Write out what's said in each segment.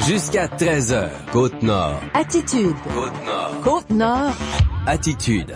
Jusqu'à 13h, Côte-Nord. Attitude. Côte-Nord. Côte-Nord. Attitude.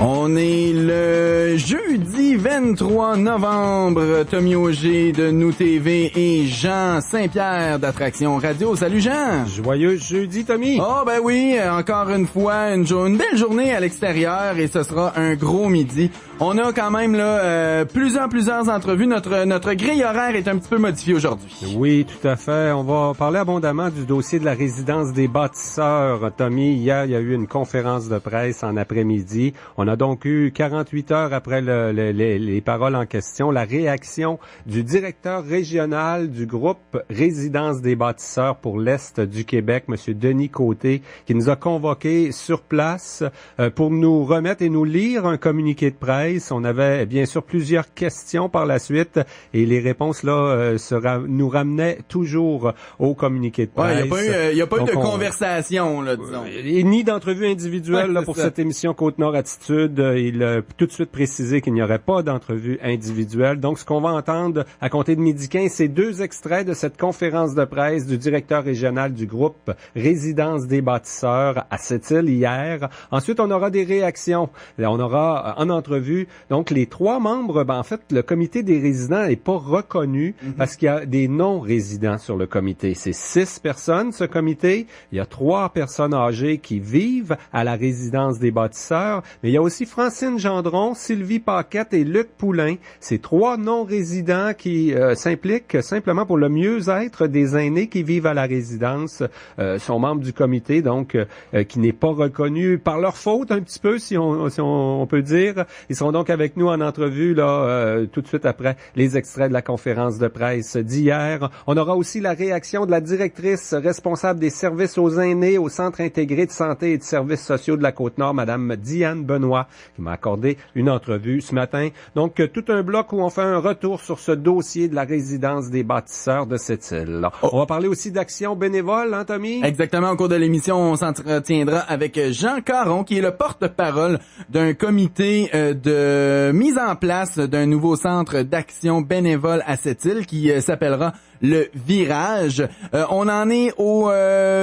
On est le jeudi 23 novembre. Tommy Auger de Nous TV et Jean Saint-Pierre d'Attraction Radio. Salut Jean! Joyeux jeudi, Tommy! Oh ben oui, encore une fois, une belle journée à l'extérieur et ce sera un gros midi. On a quand même là plusieurs entrevues. Notre grille horaire est un petit peu modifiée aujourd'hui. Oui, tout à fait. On va parler abondamment du dossier de la résidence des bâtisseurs. Tommy, hier, il y a eu une conférence de presse en après-midi. On a donc eu 48 heures après les paroles en question, la réaction du directeur régional du groupe Résidence des bâtisseurs pour l'Est du Québec, M. Denis Côté, qui nous a convoqués sur place pour nous remettre et nous lire un communiqué de presse. On avait bien sûr plusieurs questions par la suite et les réponses là nous ramenaient toujours au communiqué de presse. Il n'y a pas eu de conversation, là, disons. Et ni d'entrevue individuelle là, pour cette émission Côte-Nord Attitude. Il a tout de suite précisé qu'il n'y aurait pas d'entrevue individuelle. Donc, ce qu'on va entendre à compter de midi 15, c'est 2 extraits de cette conférence de presse du directeur régional du groupe Résidence des bâtisseurs à Sept-Îles hier. Ensuite, on aura des réactions. On aura en entrevue donc les 3 membres. En fait, le comité des résidents n'est pas reconnu parce qu'il y a des non-résidents sur le comité. C'est 6 personnes, ce comité. Il y a 3 personnes âgées qui vivent à la résidence des bâtisseurs. Mais il y a aussi Francine Gendron, Sylvie Paquette et Luc Poulain. Ces 3 non-résidents qui s'impliquent simplement pour le mieux-être des aînés qui vivent à la résidence. Sont membres du comité, donc qui n'est pas reconnu par leur faute un petit peu, si on peut dire. Ils seront donc avec nous en entrevue là tout de suite après les extraits de la conférence de presse d'hier. On aura aussi la réaction de la directrice responsable des services aux aînés au Centre intégré de santé et de services sociaux de la Côte-Nord, Madame Diane Benoît, qui m'a accordé une entrevue ce matin. Donc, tout un bloc où on fait un retour sur ce dossier de la résidence des bâtisseurs de cette île. On va parler aussi d'action bénévole, hein, Tommy? Exactement. Au cours de l'émission, on s'entretiendra avec Jean Caron, qui est le porte-parole d'un comité de mise en place d'un nouveau centre d'action bénévole à cette île qui s'appellera le Virage. On en est au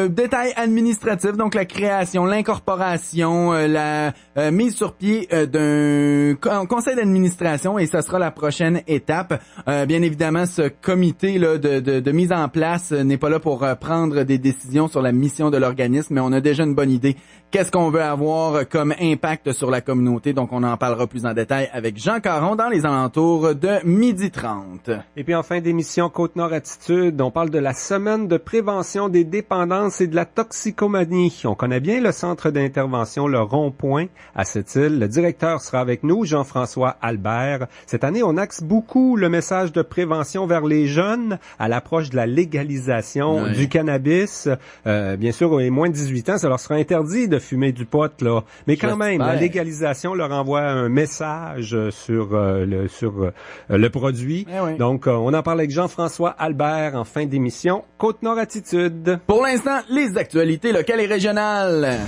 détail administratif, donc la création, l'incorporation, la mise sur pied d'un conseil d'administration et ça sera la prochaine étape. Bien évidemment, ce comité là de mise en place n'est pas là pour prendre des décisions sur la mission de l'organisme, mais on a déjà une bonne idée. Qu'est-ce qu'on veut avoir comme impact sur la communauté? Donc, on en parlera plus en détail avec Jean Caron dans les alentours de 12h30. Et puis, en fin d'émission Côte-Nord Attitude, on parle de la semaine de prévention des dépendances et de la toxicomanie. On connaît bien le centre d'intervention, le Rond-Point, à cette île. Le directeur sera avec nous, Jean-François Albert. Cette année, on axe beaucoup le message de prévention vers les jeunes à l'approche de la légalisation du cannabis. Bien sûr, les moins de 18 ans, ça leur sera interdit de fumer du pot, là. Mais quand même, la légalisation leur envoie un message sur le produit. Donc, on en parle avec Jean-François Albert en fin d'émission. Côte-Nord Attitude. Pour l'instant, les actualités locales et régionales.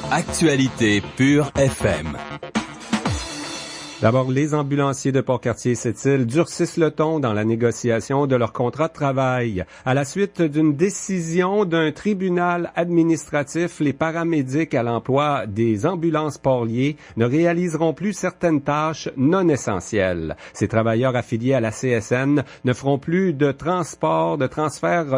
Actualité Pure FM. D'abord, les ambulanciers de Port-Cartier-Sept-Îles durcissent le ton dans la négociation de leur contrat de travail. À la suite d'une décision d'un tribunal administratif, les paramédics à l'emploi des ambulances Porlier ne réaliseront plus certaines tâches non essentielles. Ces travailleurs affiliés à la CSN ne feront plus de transfert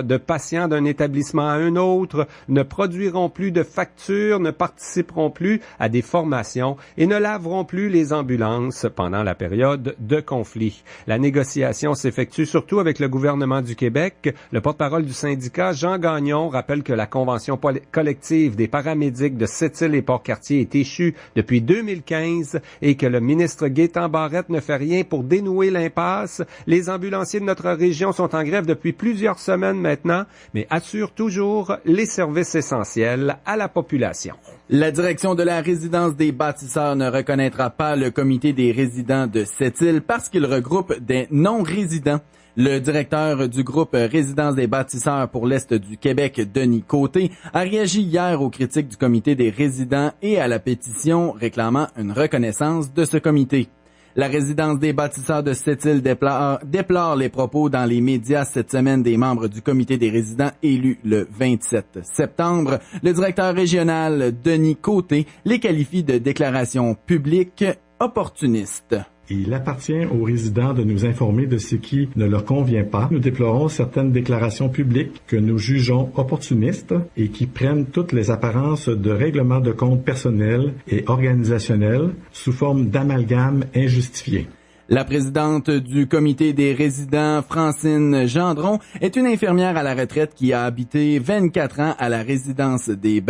de patients d'un établissement à un autre, ne produiront plus de factures, ne participeront plus à des formations et ne laveront plus les ambulances pendant la période de conflit. La négociation s'effectue surtout avec le gouvernement du Québec. Le porte-parole du syndicat, Jean Gagnon, rappelle que la convention collective des paramédics de Sept-Îles et Port-Cartier est échue depuis 2015 et que le ministre Gaétan Barrette ne fait rien pour dénouer l'impasse. Les ambulanciers de notre région sont en grève depuis plusieurs semaines maintenant, mais assurent toujours les services essentiels à la population. La direction de la résidence des bâtisseurs ne reconnaîtra pas le comité des résidents de Sept-Îles parce qu'il regroupe des non-résidents. Le directeur du groupe Résidence des bâtisseurs pour l'Est du Québec, Denis Côté, a réagi hier aux critiques du comité des résidents et à la pétition réclamant une reconnaissance de ce comité. La résidence des bâtisseurs de Sept-Îles déplore les propos dans les médias cette semaine des membres du comité des résidents élus le 27 septembre. Le directeur régional, Denis Côté, les qualifie de déclarations publiques opportunistes. Il appartient aux résidents de nous informer de ce qui ne leur convient pas. Nous déplorons certaines déclarations publiques que nous jugeons opportunistes et qui prennent toutes les apparences de règlements de compte personnels et organisationnels sous forme d'amalgames injustifiés. La présidente du comité des résidents, Francine Gendron, est une infirmière à la retraite qui a habité 24 ans à la résidence des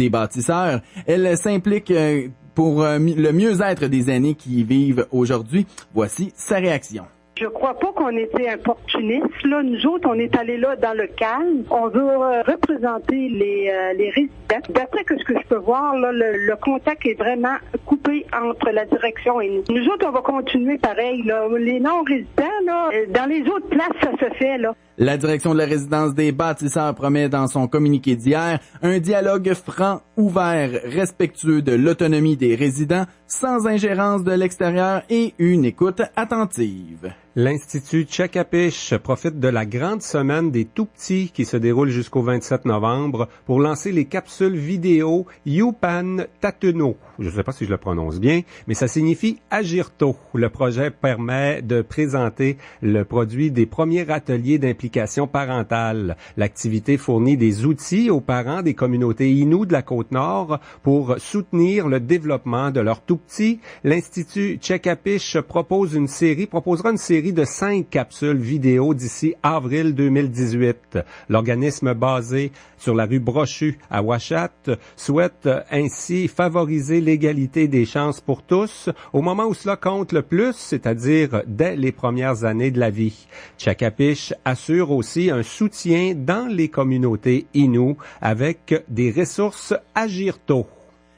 bâtisseurs. Elle s'implique pour le mieux-être des aînés qui y vivent aujourd'hui. Voici sa réaction. Je crois pas qu'on était opportunistes. Là, nous autres, on est allés là dans le calme. On veut représenter les résidents. D'après ce que je peux voir, là, le contact est vraiment coupé entre la direction et nous. Nous autres, on va continuer pareil. Là. Les non-résidents, là, dans les autres places, ça se fait. Là. La direction de la résidence des bâtisseurs promet dans son communiqué d'hier un dialogue franc, ouvert, respectueux de l'autonomie des résidents, sans ingérence de l'extérieur et une écoute attentive. L'Institut Tchèque-Apiche profite de la grande semaine des tout-petits qui se déroule jusqu'au 27 novembre pour lancer les capsules vidéo Yupan Tatuno. Je ne sais pas si je le prononce bien, mais ça signifie agir tôt. Le projet permet de présenter le produit des premiers ateliers d'implication parentale. L'activité fournit des outils aux parents des communautés Innu de la Côte-Nord pour soutenir le développement de leurs tout-petits. L'Institut Tchèque-Apiche proposera une série de 5 capsules vidéo d'ici avril 2018. L'organisme basé sur la rue Brochu à Ouachat souhaite ainsi favoriser l'égalité des chances pour tous au moment où cela compte le plus, c'est-à-dire dès les premières années de la vie. Tchèque-Apiche assure aussi un soutien dans les communautés Innu avec des ressources Agir tôt.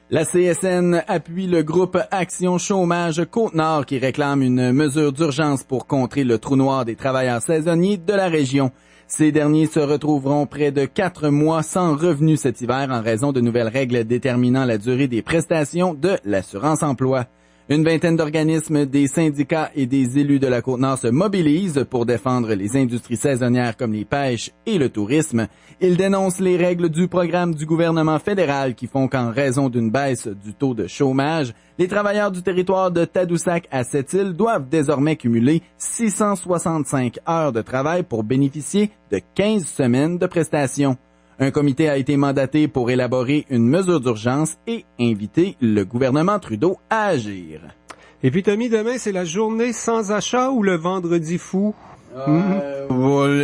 La CSN appuie le groupe Action Chômage Côte-Nord qui réclame une mesure d'urgence pour contrer le trou noir des travailleurs saisonniers de la région. Ces derniers se retrouveront près de 4 mois sans revenus cet hiver en raison de nouvelles règles déterminant la durée des prestations de l'assurance-emploi. Une vingtaine d'organismes, des syndicats et des élus de la Côte-Nord se mobilisent pour défendre les industries saisonnières comme les pêches et le tourisme. Ils dénoncent les règles du programme du gouvernement fédéral qui font qu'en raison d'une baisse du taux de chômage, les travailleurs du territoire de Tadoussac à Sept-Îles doivent désormais cumuler 665 heures de travail pour bénéficier de 15 semaines de prestations. Un comité a été mandaté pour élaborer une mesure d'urgence et inviter le gouvernement Trudeau à agir. Et puis Tommy, demain c'est la journée sans achat ou le vendredi fou?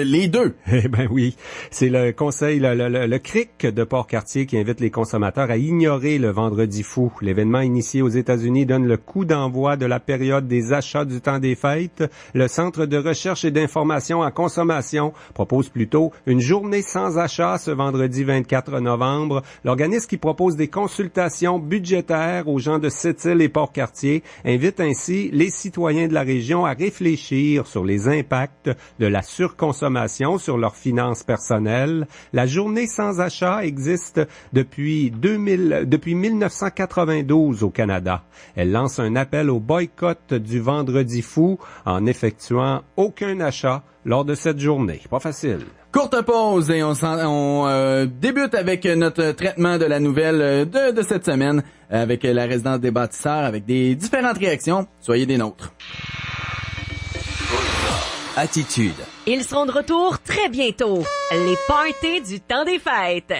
Les deux. Eh ben oui, c'est le conseil, le CRIC de Port-Cartier qui invite les consommateurs à ignorer le vendredi fou. L'événement initié aux États-Unis donne le coup d'envoi de la période des achats du temps des fêtes. Le Centre de recherche et d'information en consommation propose plutôt une journée sans achat ce vendredi 24 novembre. L'organisme qui propose des consultations budgétaires aux gens de Sept-Îles et Port-Cartier invite ainsi les citoyens de la région à réfléchir sur les impacts de la surconsommation sur leurs finances personnelles. La journée sans achat existe depuis 1992 au Canada. Elle lance un appel au boycott du vendredi fou en effectuant aucun achat lors de cette journée. Pas facile. Courte pause et on débute avec notre traitement de la nouvelle de cette semaine avec la résidence des bâtisseurs avec des différentes réactions. Soyez des nôtres. Attitude. Ils seront de retour très bientôt. Les parties du temps des fêtes.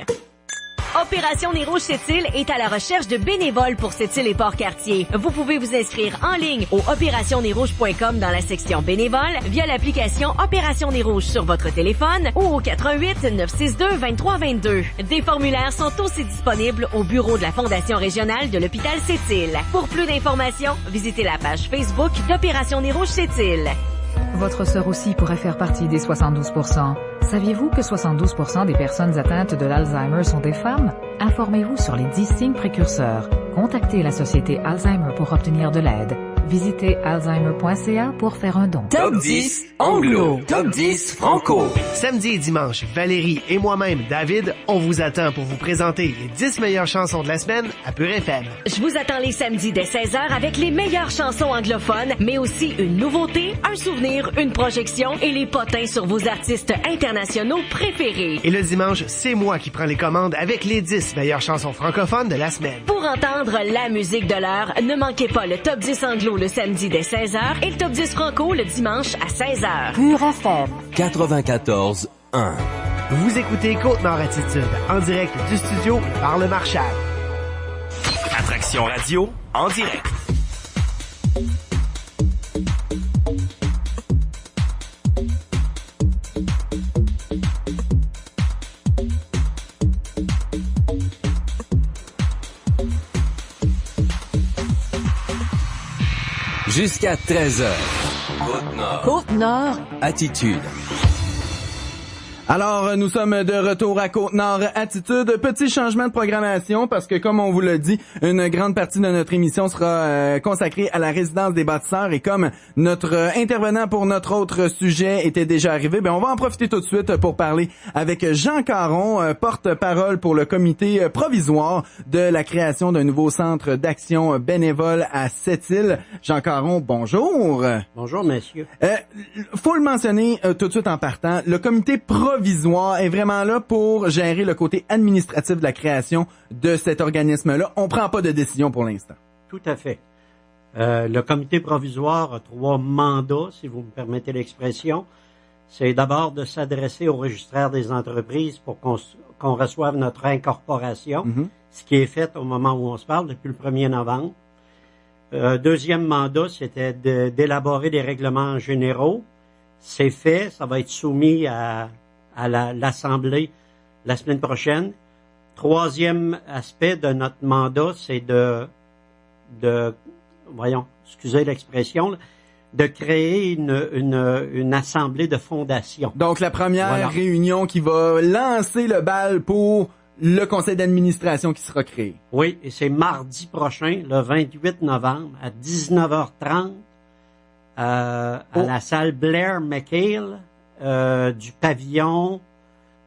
Opération Nez Rouge Sept-Îles est à la recherche de bénévoles pour Sept-Îles et Port-Cartier. Vous pouvez vous inscrire en ligne au opérationnezrouge.com dans la section bénévoles via l'application Opération Nez Rouge sur votre téléphone ou au 88 962 2322. Des formulaires sont aussi disponibles au bureau de la Fondation régionale de l'hôpital Sept-Îles. Pour plus d'informations, visitez la page Facebook d'Opération Nez Rouge Sept-Îles. Votre sœur aussi pourrait faire partie des 72%. Saviez-vous que 72% des personnes atteintes de l'Alzheimer sont des femmes? Informez-vous sur les 10 signes précurseurs. Contactez la Société Alzheimer pour obtenir de l'aide. Visitez alzheimer.ca pour faire un don. Top 10 anglo, top 10 franco. Samedi et dimanche, Valérie et moi-même, David, on vous attend pour vous présenter les 10 meilleures chansons de la semaine à Pure FM. Je vous attends les samedis dès 16h avec les meilleures chansons anglophones, mais aussi une nouveauté, un souvenir, une projection et les potins sur vos artistes internationaux préférés. Et le dimanche, c'est moi qui prends les commandes avec les 10 meilleures chansons francophones de la semaine. Pour entendre la musique de l'heure, ne manquez pas le top 10 anglo le samedi dès 16h et le top 10 franco le dimanche à 16h. Pure FM. 94.1. Vous écoutez Côte-Nord Attitude, en direct du studio par le Marchal. Attraction radio, en direct. Jusqu'à 13h. Côte-Nord. Côte-Nord. Attitude. Alors, nous sommes de retour à Côte-Nord Attitude. Petit changement de programmation parce que, comme on vous l'a dit, une grande partie de notre émission sera consacrée à la résidence des bâtisseurs et comme notre intervenant pour notre autre sujet était déjà arrivé, on va en profiter tout de suite pour parler avec Jean Caron, porte-parole pour le comité provisoire de la création d'un nouveau centre d'action bénévole à Sept-Îles. Jean Caron, bonjour. Bonjour, messieurs. Faut le mentionner tout de suite en partant, le comité provisoire est vraiment là pour gérer le côté administratif de la création de cet organisme-là. On prend pas de décision pour l'instant. Tout à fait. Le comité provisoire a 3 mandats, si vous me permettez l'expression. C'est d'abord de s'adresser au registraire des entreprises pour qu'on reçoive notre incorporation, ce qui est fait au moment où on se parle, depuis le 1er novembre. Deuxième mandat, c'était d'élaborer des règlements généraux. C'est fait, ça va être soumis à l'Assemblée la semaine prochaine. Troisième aspect de notre mandat, c'est excusez l'expression, de créer une assemblée de fondation. Donc, la première réunion qui va lancer le bal pour le conseil d'administration qui sera créé. Oui, et c'est mardi prochain, le 28 novembre, à 19h30, à la salle Blair McHale, du pavillon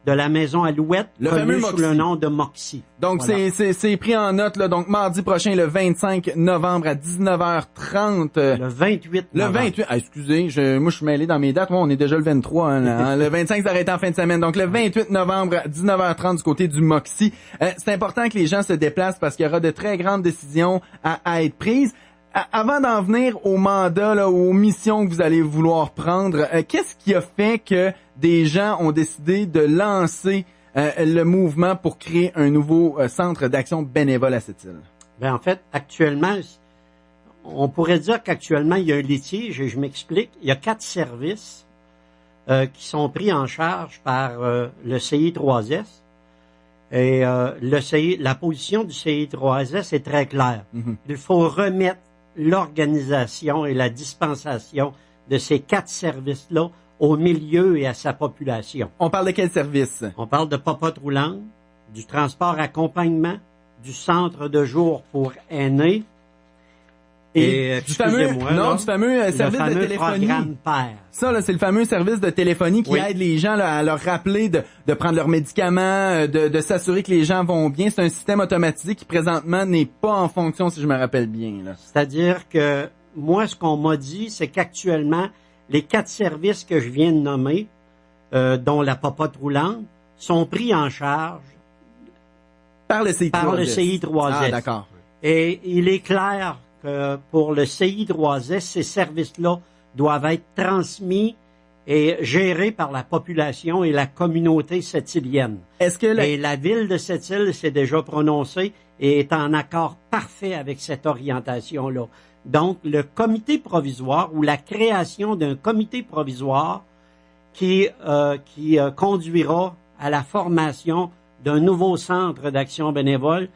de la maison Alouette, connu sous le nom de Moxie. Donc, voilà. c'est pris en note, là. Donc, mardi prochain, le 25 novembre à 19h30. Le 28 novembre. Le 28. Ah, excusez, moi, je suis mêlé dans mes dates. Moi, on est déjà le 23, hein. Le 25, ça arrête en fin de semaine. Donc, le 28 novembre à 19h30 du côté du Moxie. C'est important que les gens se déplacent parce qu'il y aura de très grandes décisions à être prises. Avant d'en venir au mandat, là, aux missions que vous allez vouloir prendre, qu'est-ce qui a fait que des gens ont décidé de lancer le mouvement pour créer un nouveau centre d'action bénévole à Sept-Îles? En fait, actuellement, on pourrait dire qu'actuellement, il y a un litige, et je m'explique. Il y a 4 services qui sont pris en charge par le CI3S. Et la position du CI3S est très claire. Il faut remettre l'organisation et la dispensation de ces 4 services-là au milieu et à sa population. On parle de quel service? On parle de popote roulante, du transport accompagnement, du centre de jour pour aînés et du fameux service de téléphonie. Programme PER. Ça, là, c'est le fameux service de téléphonie qui aide les gens là, à leur rappeler de prendre leurs médicaments, de s'assurer que les gens vont bien. C'est un système automatisé qui présentement n'est pas en fonction, si je me rappelle bien. Là. C'est-à-dire que moi, ce qu'on m'a dit, c'est qu'actuellement, les 4 services que je viens de nommer, dont la popote roulante, sont pris en charge par le CI3S. Ah, d'accord. Et il est clair que pour le CI3S, ces services-là doivent être transmis et gérés par la population et la communauté sept-îlienne. Et la ville de Sept-Îles s'est déjà prononcée et est en accord parfait avec cette orientation-là. Donc, le comité provisoire ou la création d'un comité provisoire qui conduira à la formation d'un nouveau centre d'action bénévole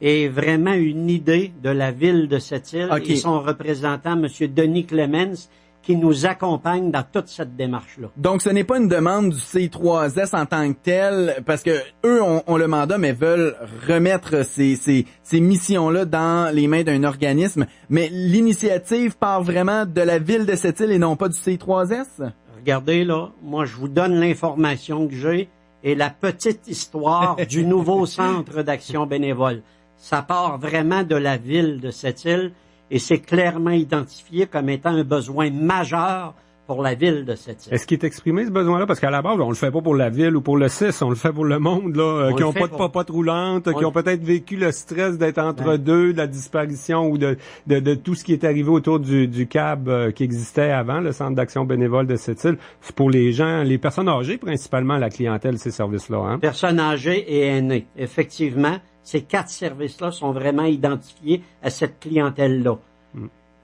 est vraiment une idée de la ville de Sept-Îles et son représentant, M. Denis Clemens, qui nous accompagnent dans toute cette démarche-là. Donc, ce n'est pas une demande du C3S en tant que tel, parce que eux ont le mandat, mais veulent remettre ces missions-là dans les mains d'un organisme. Mais l'initiative part vraiment de la ville de Sept-Îles et non pas du C3S? Regardez, là, moi, je vous donne l'information que j'ai et la petite histoire du nouveau centre d'action bénévole. Ça part vraiment de la ville de Sept-Îles et c'est clairement identifié comme étant un besoin majeur pour la ville de Sept-Îles. Est-ce qu'il est exprimé, ce besoin-là? Parce qu'à la base, on le fait pas pour la ville ou pour le CIS, on le fait pour le monde, là, qui ont pas de popote roulante, qui ont peut-être vécu le stress d'être entre deux, de la disparition ou de tout ce qui est arrivé autour du CAB qui existait avant, le Centre d'action bénévole de Sept-Îles. C'est pour les gens, les personnes âgées, principalement, la clientèle, ces services-là, hein? Personnes âgées et aînées. Effectivement, ces 4 services-là sont vraiment identifiés à cette clientèle-là.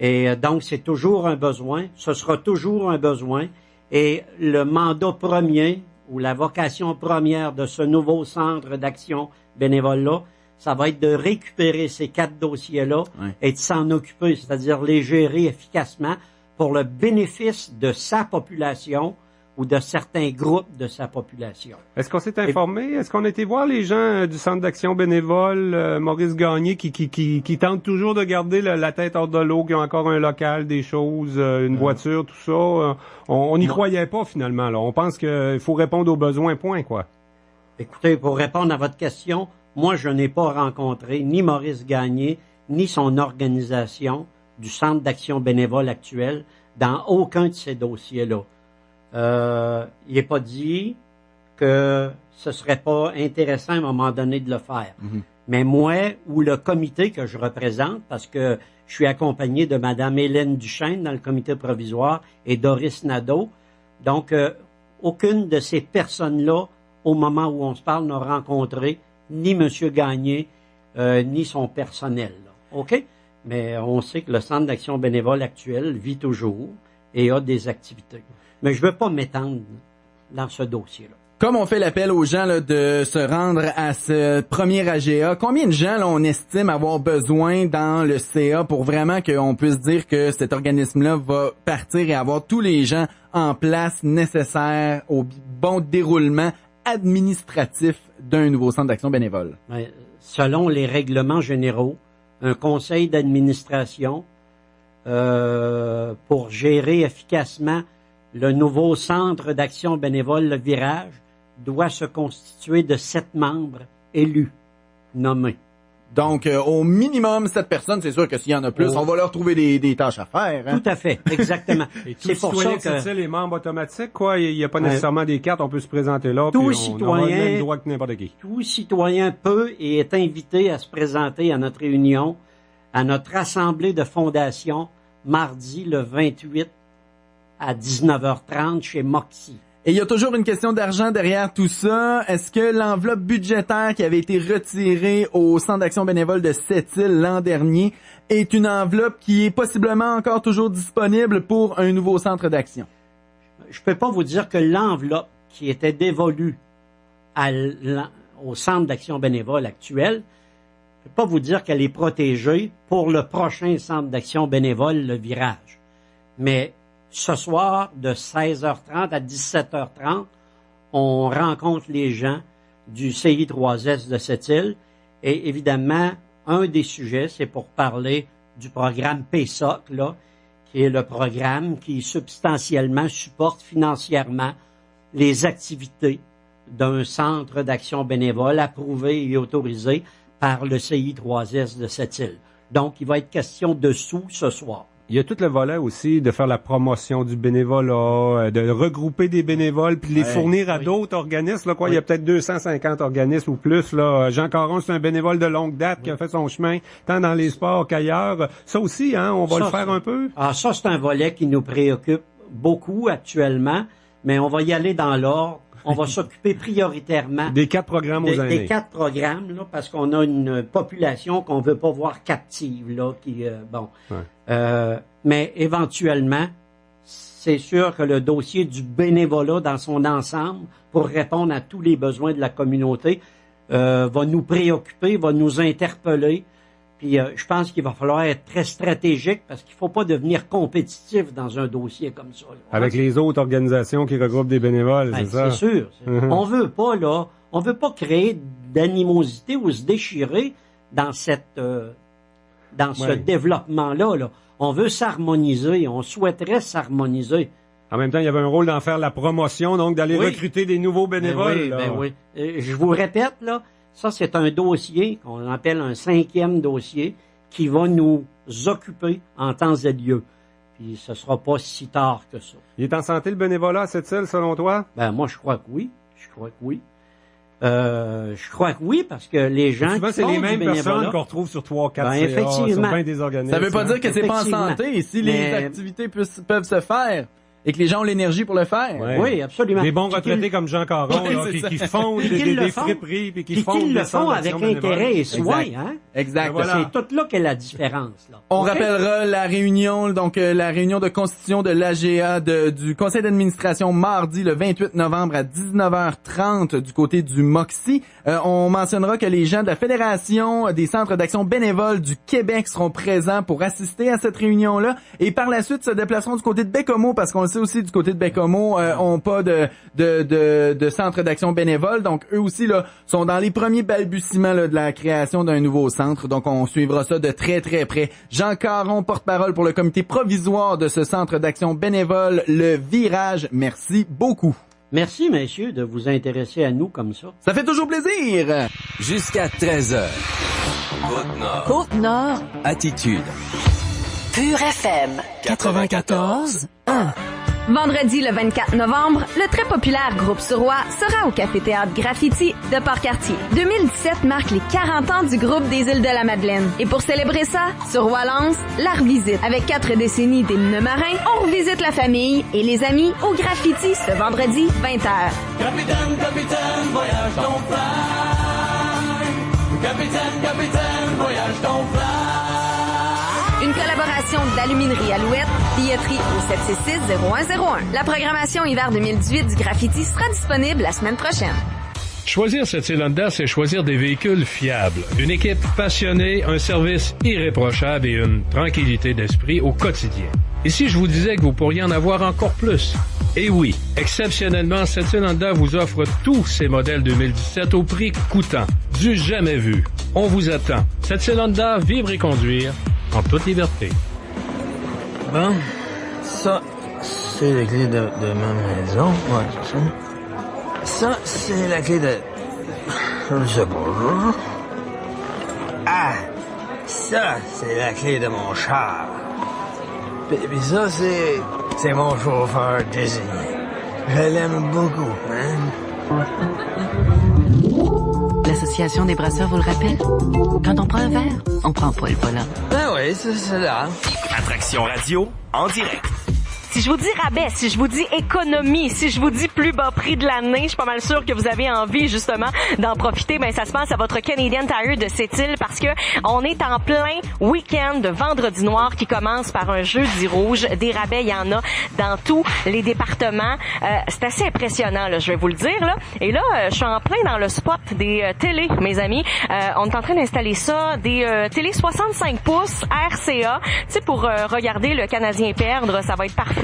Et donc, c'est toujours un besoin, ce sera toujours un besoin. Et le mandat premier ou la vocation première de ce nouveau centre d'action bénévole-là, ça va être de récupérer ces 4 dossiers-là et de s'en occuper, c'est-à-dire les gérer efficacement pour le bénéfice de sa population ou de certains groupes de sa population. Est-ce qu'on s'est informé? Est-ce qu'on a été voir les gens du Centre d'action bénévole, Maurice Gagné, qui tentent toujours de garder la tête hors de l'eau, qui ont encore un local, des choses, une voiture, tout ça? On n'y croyait pas, finalement, là. On pense qu'il faut répondre aux besoins, point, quoi. Écoutez, pour répondre à votre question, moi, je n'ai pas rencontré ni Maurice Gagné, ni son organisation du Centre d'action bénévole actuel dans aucun de ces dossiers-là. Il n'est pas dit que ce serait pas intéressant à un moment donné de le faire. Mais moi, ou le comité que je représente, parce que je suis accompagné de Mme Hélène Duchesne dans le comité provisoire et Doris Nadeau, donc aucune de ces personnes-là, au moment où on se parle, n'a rencontré ni M. Gagné, ni son personnel. Là. OK? Mais on sait que le Centre d'action bénévole actuel vit toujours et a des activités. Mais je ne veux pas m'étendre dans ce dossier-là. Comme on fait l'appel aux gens là, de se rendre à ce premier AGA, combien de gens là, on estime avoir besoin dans le CA pour vraiment qu'on puisse dire que cet organisme-là va partir et avoir tous les gens en place nécessaires au bon déroulement administratif d'un nouveau centre d'action bénévole? Selon les règlements généraux, un conseil d'administration pour gérer efficacement le nouveau centre d'action bénévole, le Virage, doit se constituer de 7 membres élus, nommés. Donc, au minimum 7 personnes, c'est sûr que s'il y en a plus, on va leur trouver des tâches à faire. Hein? Tout à fait, exactement. Et c'est pour ça que c'est les membres automatiques, quoi. Il n'y a pas nécessairement des cartes, on peut se présenter là, tout puis citoyen, on a le même droit que n'importe qui. Tout citoyen peut et est invité à se présenter à notre réunion, à notre assemblée de fondation, mardi le 28 à 19h30 chez Moxie. Et il y a toujours une question d'argent derrière tout ça. Est-ce que l'enveloppe budgétaire qui avait été retirée au Centre d'action bénévole de Sept-Îles l'an dernier est une enveloppe qui est possiblement encore toujours disponible pour un nouveau centre d'action? Je peux pas vous dire que l'enveloppe qui était dévolue au Centre d'action bénévole actuel, je peux pas vous dire qu'elle est protégée pour le prochain Centre d'action bénévole, le Virage. Mais ce soir, de 16h30 à 17h30, on rencontre les gens du CI3S de Sept-Îles. Et évidemment, un des sujets, c'est pour parler du programme PSOC, là, qui est le programme qui substantiellement supporte financièrement les activités d'un centre d'action bénévole approuvé et autorisé par le CI3S de Sept-Îles. Donc, il va être question de sous ce soir. Il y a tout le volet aussi de faire la promotion du bénévolat, de regrouper des bénévoles puis les fournir à d'autres organismes. Là, quoi, il y a peut-être 250 organismes ou plus. Là, Jean Caron, c'est un bénévole de longue date qui a fait son chemin tant dans les sports qu'ailleurs. Ça aussi, hein, on va le faire un peu. Ah, ça, c'est un volet qui nous préoccupe beaucoup actuellement, mais on va y aller dans l'ordre. On va s'occuper prioritairement des 4 programmes aux aînés. Des 4 programmes, là, parce qu'on a une population qu'on veut pas voir captive, là, qui mais éventuellement, c'est sûr que le dossier du bénévolat dans son ensemble, pour répondre à tous les besoins de la communauté, va nous préoccuper, va nous interpeller. Puis je pense qu'il va falloir être très stratégique parce qu'il faut pas devenir compétitif dans un dossier comme ça. Là. Avec les autres organisations qui regroupent des bénévoles, c'est ça? C'est sûr. On veut pas créer d'animosité ou se déchirer dans ce développement-là. Là. On veut s'harmoniser. On souhaiterait s'harmoniser. En même temps, il y avait un rôle d'en faire la promotion, donc d'aller recruter des nouveaux bénévoles. Oui. Je vous répète, là, ça c'est un dossier qu'on appelle un 5e dossier qui va nous occuper en temps et lieu. Puis ce sera pas si tard que ça. Il est en santé le bénévolat à Sept-Îles, selon toi? Moi je crois que oui. Je crois que oui, parce que les gens souvent, c'est les mêmes personnes qu'on retrouve sur 3-4 CA, effectivement. sur bien des organismes. Ça veut pas dire que c'est pas en santé. Si les activités peuvent se faire et que les gens ont l'énergie pour le faire. Ouais. Oui, absolument. Des bons retraités comme Jean Caron, qui fondent des friperies, puis qui fondent le font avec intérêt et soin. Hein? Exact. Voilà. C'est tout là qu'est la différence. Là. On rappellera la réunion, la réunion de constitution de l'AGA du conseil d'administration mardi le 28 novembre à 19h30 du côté du MOXI. On mentionnera que les gens de la Fédération des centres d'action bénévoles du Québec seront présents pour assister à cette réunion-là et par la suite se déplaceront du côté de Baie-Comeau parce qu'on le sait aussi du côté de Baie-Comeau ont pas de centre d'action bénévole, donc eux aussi là sont dans les premiers balbutiements là, de la création d'un nouveau centre, donc on suivra ça de très très près. Jean Caron, porte-parole pour le comité provisoire de ce centre d'action bénévole, le Virage. Merci beaucoup. Merci, messieurs, de vous intéresser à nous comme ça. Ça fait toujours plaisir. Jusqu'à 13h. Côte-Nord. Côte-Nord. Attitude. Pure FM. 94.1. Vendredi le 24 novembre, le très populaire groupe Suroît sera au Café-Théâtre Graffiti de Port-Cartier. 2017 marque les 40 ans du groupe des Îles-de-la-Madeleine. Et pour célébrer ça, Suroît lance la revisite. Avec 4 décennies d'hymnes marins, on revisite la famille et les amis au Graffiti ce vendredi 20h. Capitaine, capitaine, voyage ton fly. Capitaine, voyage ton fly. Une collaboration d'Aluminerie Alouette, billetterie au 766-0101. La programmation hiver 2018 du Graffiti sera disponible la semaine prochaine. Choisir Sept-Îles Honda, c'est choisir des véhicules fiables, une équipe passionnée, un service irréprochable et une tranquillité d'esprit au quotidien. Et si je vous disais que vous pourriez en avoir encore plus? Eh oui, exceptionnellement, Sept-Îles Honda vous offre tous ces modèles 2017 au prix coûtant, du jamais vu. On vous attend. Sept-Îles Honda, vivre et conduire en toute liberté. Bon, ça, c'est la clé de ma maison. Ouais, c'est ça. Ça, c'est la clé de... Je sais pas. Ah! Ça, c'est la clé de mon char. Puis ça, c'est mon chauffeur désigné. Je l'aime beaucoup, hein? L'Association des brasseurs vous le rappelle. Quand on prend un verre, on prend pas le volant. Ben oui, c'est là. Attraction radio, en direct. Si je vous dis rabais, si je vous dis économie, si je vous dis plus bas prix de l'année, je suis pas mal sûre que vous avez envie justement d'en profiter. Ben ça se passe à votre Canadian Tire de Sept-Îles parce que on est en plein week-end de Vendredi Noir qui commence par un jeudi rouge. Des rabais, il y en a dans tous les départements. C'est assez impressionnant, là, je vais vous le dire. Là. Et là, je suis en plein dans le spot des télés, mes amis. On est en train d'installer ça, des télés 65 pouces RCA. Tu sais, pour regarder le Canadien perdre, ça va être parfait.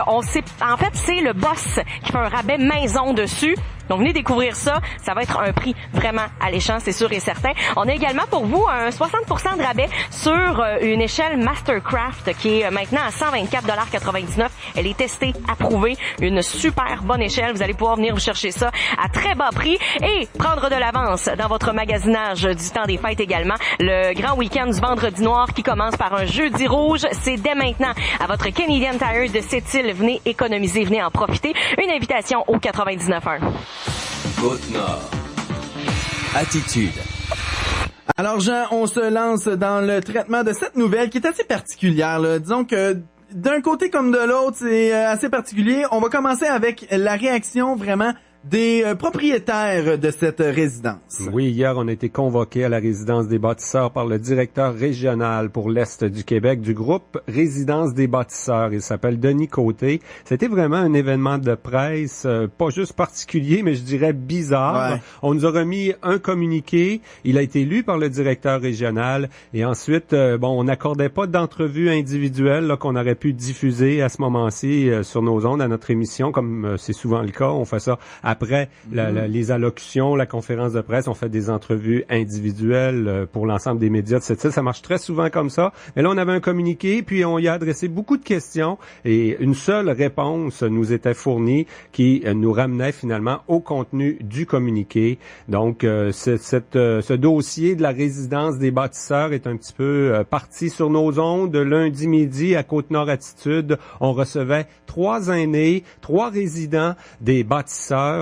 On sait, en fait, c'est le boss qui fait un rabais maison dessus. Donc, venez découvrir ça. Ça va être un prix vraiment alléchant, c'est sûr et certain. On a également pour vous un 60% de rabais sur une échelle Mastercraft qui est maintenant à 124,99 $. Elle est testée, approuvée. Une super bonne échelle. Vous allez pouvoir venir vous chercher ça à très bas prix et prendre de l'avance dans votre magasinage du temps des fêtes également. Le grand week-end du Vendredi Noir qui commence par un jeudi rouge. C'est dès maintenant à votre Canadian Tire de Sept-Îles. Venez économiser, venez en profiter. Une invitation au 99.1. Côte-Nord. Attitude. Alors Jean, on se lance dans le traitement de cette nouvelle qui est assez particulière. Là. Disons que d'un côté comme de l'autre, c'est assez particulier. On va commencer avec la réaction vraiment des propriétaires de cette résidence. Oui, hier, on a été convoqué à la résidence des bâtisseurs par le directeur régional pour l'Est du Québec du groupe Résidence des bâtisseurs. Il s'appelle Denis Côté. C'était vraiment un événement de presse, pas juste particulier, mais je dirais bizarre. Ouais. On nous a remis un communiqué. Il a été lu par le directeur régional. Et ensuite, on n'accordait pas d'entrevue individuelle là, qu'on aurait pu diffuser à ce moment-ci sur nos ondes, à notre émission, comme c'est souvent le cas. On fait ça après les allocutions, la conférence de presse, on fait des entrevues individuelles pour l'ensemble des médias de cette île. Ça marche très souvent comme ça. Mais là, on avait un communiqué, puis on y a adressé beaucoup de questions et une seule réponse nous était fournie qui nous ramenait finalement au contenu du communiqué. Donc, ce dossier de la résidence des bâtisseurs est un petit peu parti sur nos ondes. Lundi midi, à Côte-Nord Attitude, on recevait 3 aînés, 3 résidents des bâtisseurs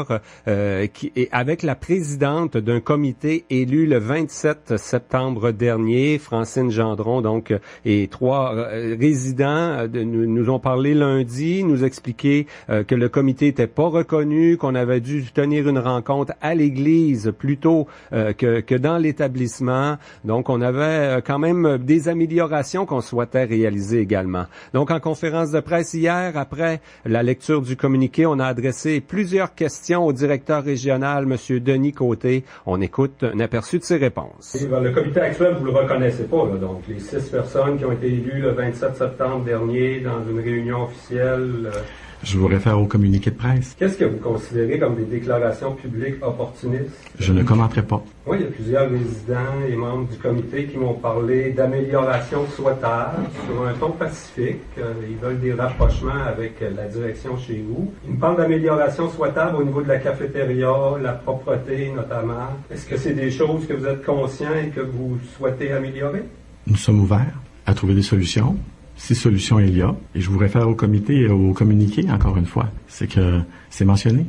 avec la présidente d'un comité élu le 27 septembre dernier, Francine Gendron, donc, et 3 résidents nous ont parlé lundi, nous expliquer que le comité était pas reconnu, qu'on avait dû tenir une rencontre à l'église plutôt que dans l'établissement. Donc, on avait quand même des améliorations qu'on souhaitait réaliser également. Donc, en conférence de presse hier, après la lecture du communiqué, on a adressé plusieurs questions au directeur régional, M. Denis Côté. On écoute un aperçu de ses réponses. Le comité actuel, vous le reconnaissez pas, là, donc les 6 personnes qui ont été élues le 27 septembre dernier dans une réunion officielle. Je vous réfère au communiqué de presse. Qu'est-ce que vous considérez comme des déclarations publiques opportunistes? Je ne commenterai pas. Oui, il y a plusieurs résidents et membres du comité qui m'ont parlé d'améliorations souhaitables sur un ton pacifique. Ils veulent des rapprochements avec la direction chez vous. Ils me parlent d'améliorations souhaitables au niveau de la cafétéria, la propreté notamment. Est-ce que c'est des choses que vous êtes conscients et que vous souhaitez améliorer? Nous sommes ouverts à trouver des solutions. Si solution il y a, et je vous réfère au comité et au communiqué, encore une fois, c'est que c'est mentionné.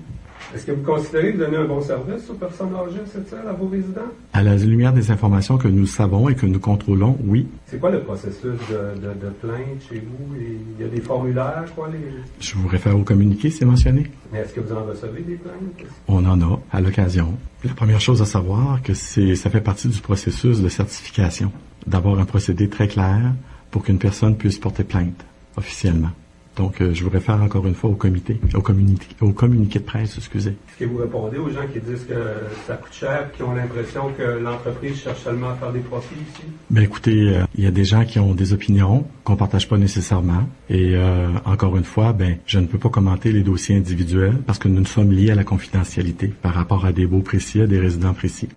Est-ce que vous considérez de donner un bon service aux personnes âgées de cette île, à vos résidents? À la lumière des informations que nous savons et que nous contrôlons, oui. C'est quoi le processus de plainte chez vous? Il y a des formulaires, quoi? Je vous réfère au communiqué, c'est mentionné. Mais est-ce que vous en recevez des plaintes? On en a, à l'occasion. La première chose à savoir, que ça fait partie du processus de certification, d'avoir un procédé très clair pour qu'une personne puisse porter plainte officiellement. Donc, je vous réfère encore une fois au communiqué de presse, excusez. Est-ce que vous répondez aux gens qui disent que ça coûte cher et qui ont l'impression que l'entreprise cherche seulement à faire des profits ici? Ben écoutez, il y a des gens qui ont des opinions qu'on partage pas nécessairement. Et encore une fois, je ne peux pas commenter les dossiers individuels parce que nous sommes liés à la confidentialité par rapport à des baux précis, à des résidents précis.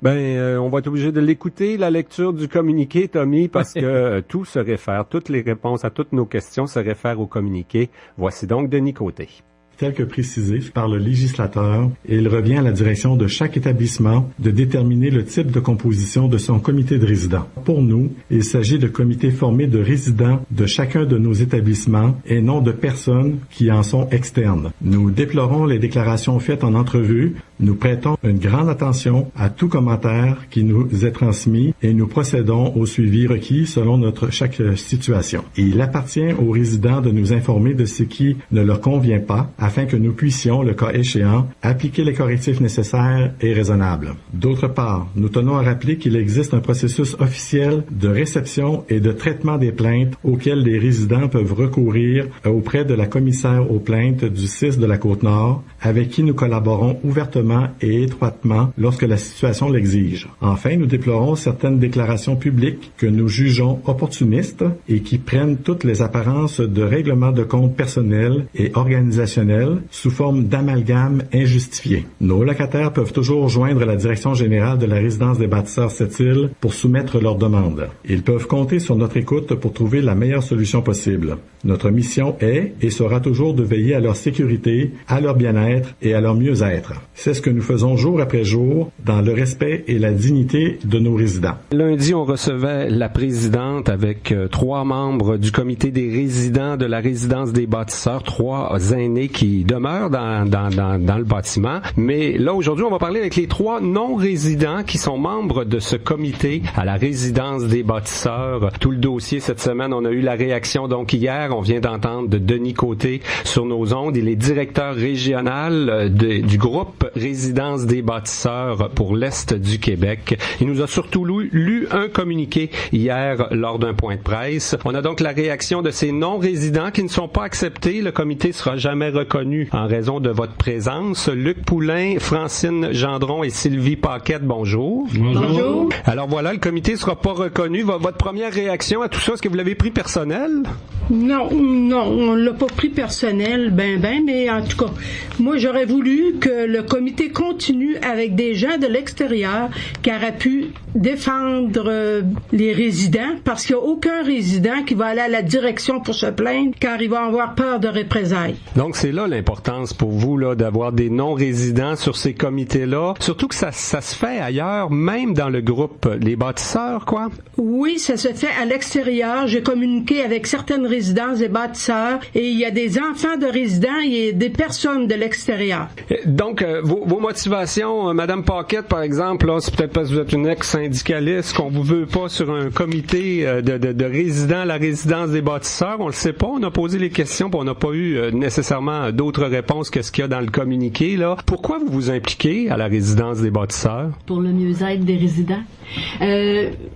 On va être obligé de l'écouter, la lecture du communiqué, Tommy, parce que tout se réfère, toutes les réponses à toutes nos questions se réfèrent au communiqué. Voici donc Denis Côté. Tel que précisé par le législateur, et il revient à la direction de chaque établissement de déterminer le type de composition de son comité de résidents. Pour nous, il s'agit de comités formés de résidents de chacun de nos établissements et non de personnes qui en sont externes. Nous déplorons les déclarations faites en entrevue. Nous prêtons une grande attention à tout commentaire qui nous est transmis et nous procédons au suivi requis selon chaque situation. Et il appartient aux résidents de nous informer de ce qui ne leur convient pas afin que nous puissions, le cas échéant, appliquer les correctifs nécessaires et raisonnables. D'autre part, nous tenons à rappeler qu'il existe un processus officiel de réception et de traitement des plaintes auxquelles les résidents peuvent recourir auprès de la commissaire aux plaintes du CIS de la Côte-Nord, avec qui nous collaborons ouvertement et étroitement lorsque la situation l'exige. Enfin, nous déplorons certaines déclarations publiques que nous jugeons opportunistes et qui prennent toutes les apparences de règlements de compte personnels et organisationnels sous forme d'amalgames injustifiés. Nos locataires peuvent toujours joindre la direction générale de la résidence des bâtisseurs Sept-Îles pour soumettre leurs demandes. Ils peuvent compter sur notre écoute pour trouver la meilleure solution possible. Notre mission est et sera toujours de veiller à leur sécurité, à leur bien-être et à leur mieux-être. C'est ce que nous faisons jour après jour dans le respect et la dignité de nos résidents. Lundi, on recevait la présidente avec 3 membres du comité des résidents de la résidence des bâtisseurs, 3 aînés qui demeurent dans le bâtiment. Mais là, aujourd'hui, on va parler avec les 3 non-résidents qui sont membres de ce comité à la résidence des bâtisseurs. Tout le dossier cette semaine, on a eu la réaction. Donc hier, on vient d'entendre de Denis Côté sur nos ondes. Il est directeur régional du groupe Résidence des bâtisseurs pour l'Est du Québec. Il nous a surtout lu un communiqué hier lors d'un point de presse. On a donc la réaction de ces non-résidents qui ne sont pas acceptés. Le comité sera jamais reconnu en raison de votre présence. Luc Poulain, Francine Gendron et Sylvie Paquette, bonjour. Bonjour. Alors voilà, le comité sera pas reconnu. Votre première réaction à tout ça, est-ce que vous l'avez pris personnel? Non, on l'a pas pris personnel, mais en tout cas, moi j'aurais voulu que le comité continue avec des gens de l'extérieur qui auraient pu défendre les résidents, parce qu'il n'y a aucun résident qui va aller à la direction pour se plaindre car il va avoir peur de représailles. Donc c'est là l'importance pour vous là d'avoir des non-résidents sur ces comités-là, surtout que ça se fait ailleurs, même dans le groupe Les Bâtisseurs, quoi? Oui, ça se fait à l'extérieur. J'ai communiqué avec certaines résidences des bâtisseurs et il y a des enfants de résidents et des personnes de l'extérieur. Donc, vos motivations, Madame Paquette, par exemple, là, c'est peut-être parce que vous êtes une ex-syndicaliste qu'on vous veut pas sur un comité de résidents à la résidence des bâtisseurs. On le sait pas. On a posé les questions puis on n'a pas eu nécessairement d'autres réponses que ce qu'il y a dans le communiqué, là. Pourquoi vous vous impliquez à la résidence des bâtisseurs? Pour le mieux-être des résidents.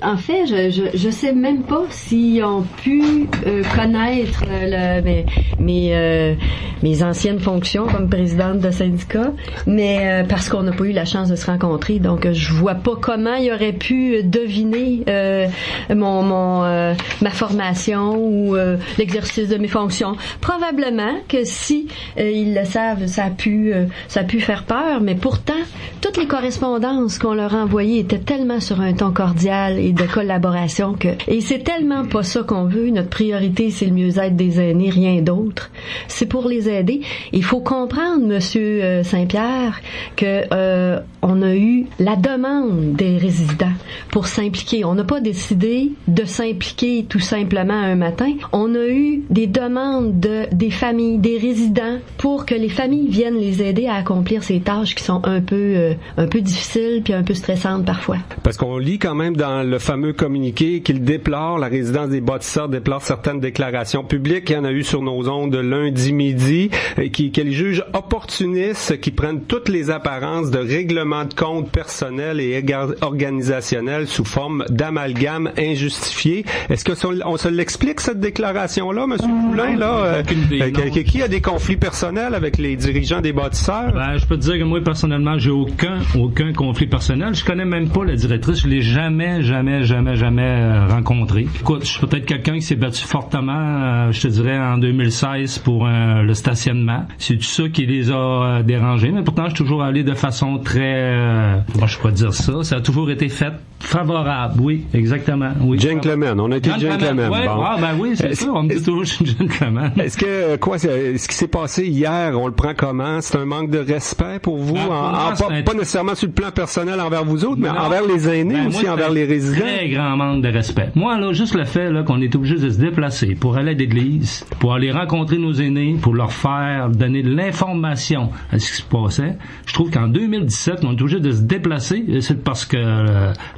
En fait, je sais même pas s'ils ont pu connaître mes anciennes fonctions comme présidente de syndicat, mais parce qu'on n'a pas eu la chance de se rencontrer, donc je vois pas comment il aurait pu deviner ma formation ou l'exercice de mes fonctions. Probablement que si ils le savent, ça a pu faire peur, mais pourtant toutes les correspondances qu'on leur a envoyées étaient tellement sur un ton cordial et de collaboration et c'est tellement pas ça qu'on veut. Notre priorité, c'est le mieux-être des aînés, rien d'autre. C'est pour les aider. Il faut comprendre, Monsieur Saint-Pierre, que on a eu la demande des résidents pour s'impliquer. On n'a pas décidé de s'impliquer tout simplement un matin. On a eu des demandes des familles, des résidents, pour que les familles viennent les aider à accomplir ces tâches qui sont un peu difficiles puis un peu stressantes parfois. Parce qu'on lit quand même dans le fameux communiqué qu'il déplore, la résidence des bâtisseurs déplore certaines déclarations publiques. Il y en a eu sur nos ondes lundi midi, qu'elle juge opportunistes, qui prennent toutes les apparences de règlements de compte personnels et organisationnels sous forme d'amalgame injustifié. Est-ce que on se l'explique, cette déclaration-là, M. Poulain, là? Qui a des conflits personnels avec les dirigeants des bâtisseurs? Je peux te dire que moi, personnellement, j'ai aucun conflit personnel. Je connais même pas la directrice. Je l'ai jamais rencontrée. Écoute, je suis peut-être quelqu'un qui s'est battu fortement, je te dirais, en 2016 pour le stationnement. C'est tout ça qui les a dérangés. Mais pourtant, je suis toujours allé de façon très... comment je pourrais dire ça? Ça a toujours été fait favorable. Oui, exactement. Oui. Gentleman. On a été gentleman. Ouais. Bon. Oui, c'est ça. On me dit toujours que je suis gentleman. Est-ce que, ce qui s'est passé hier, on le prend comment? C'est un manque de respect pour vous? Pas nécessairement sur le plan personnel envers vous autres, mais envers les aînés aussi, envers les résidents? Très grand manque de respect. Moi, là, juste le fait, là, qu'on est obligé de se déplacer pour aller à l'église, pour aller rencontrer nos aînés, pour leur faire donner de l'information à ce qui se passait, je trouve qu'en 2017, on est obligé de se déplacer. C'est parce que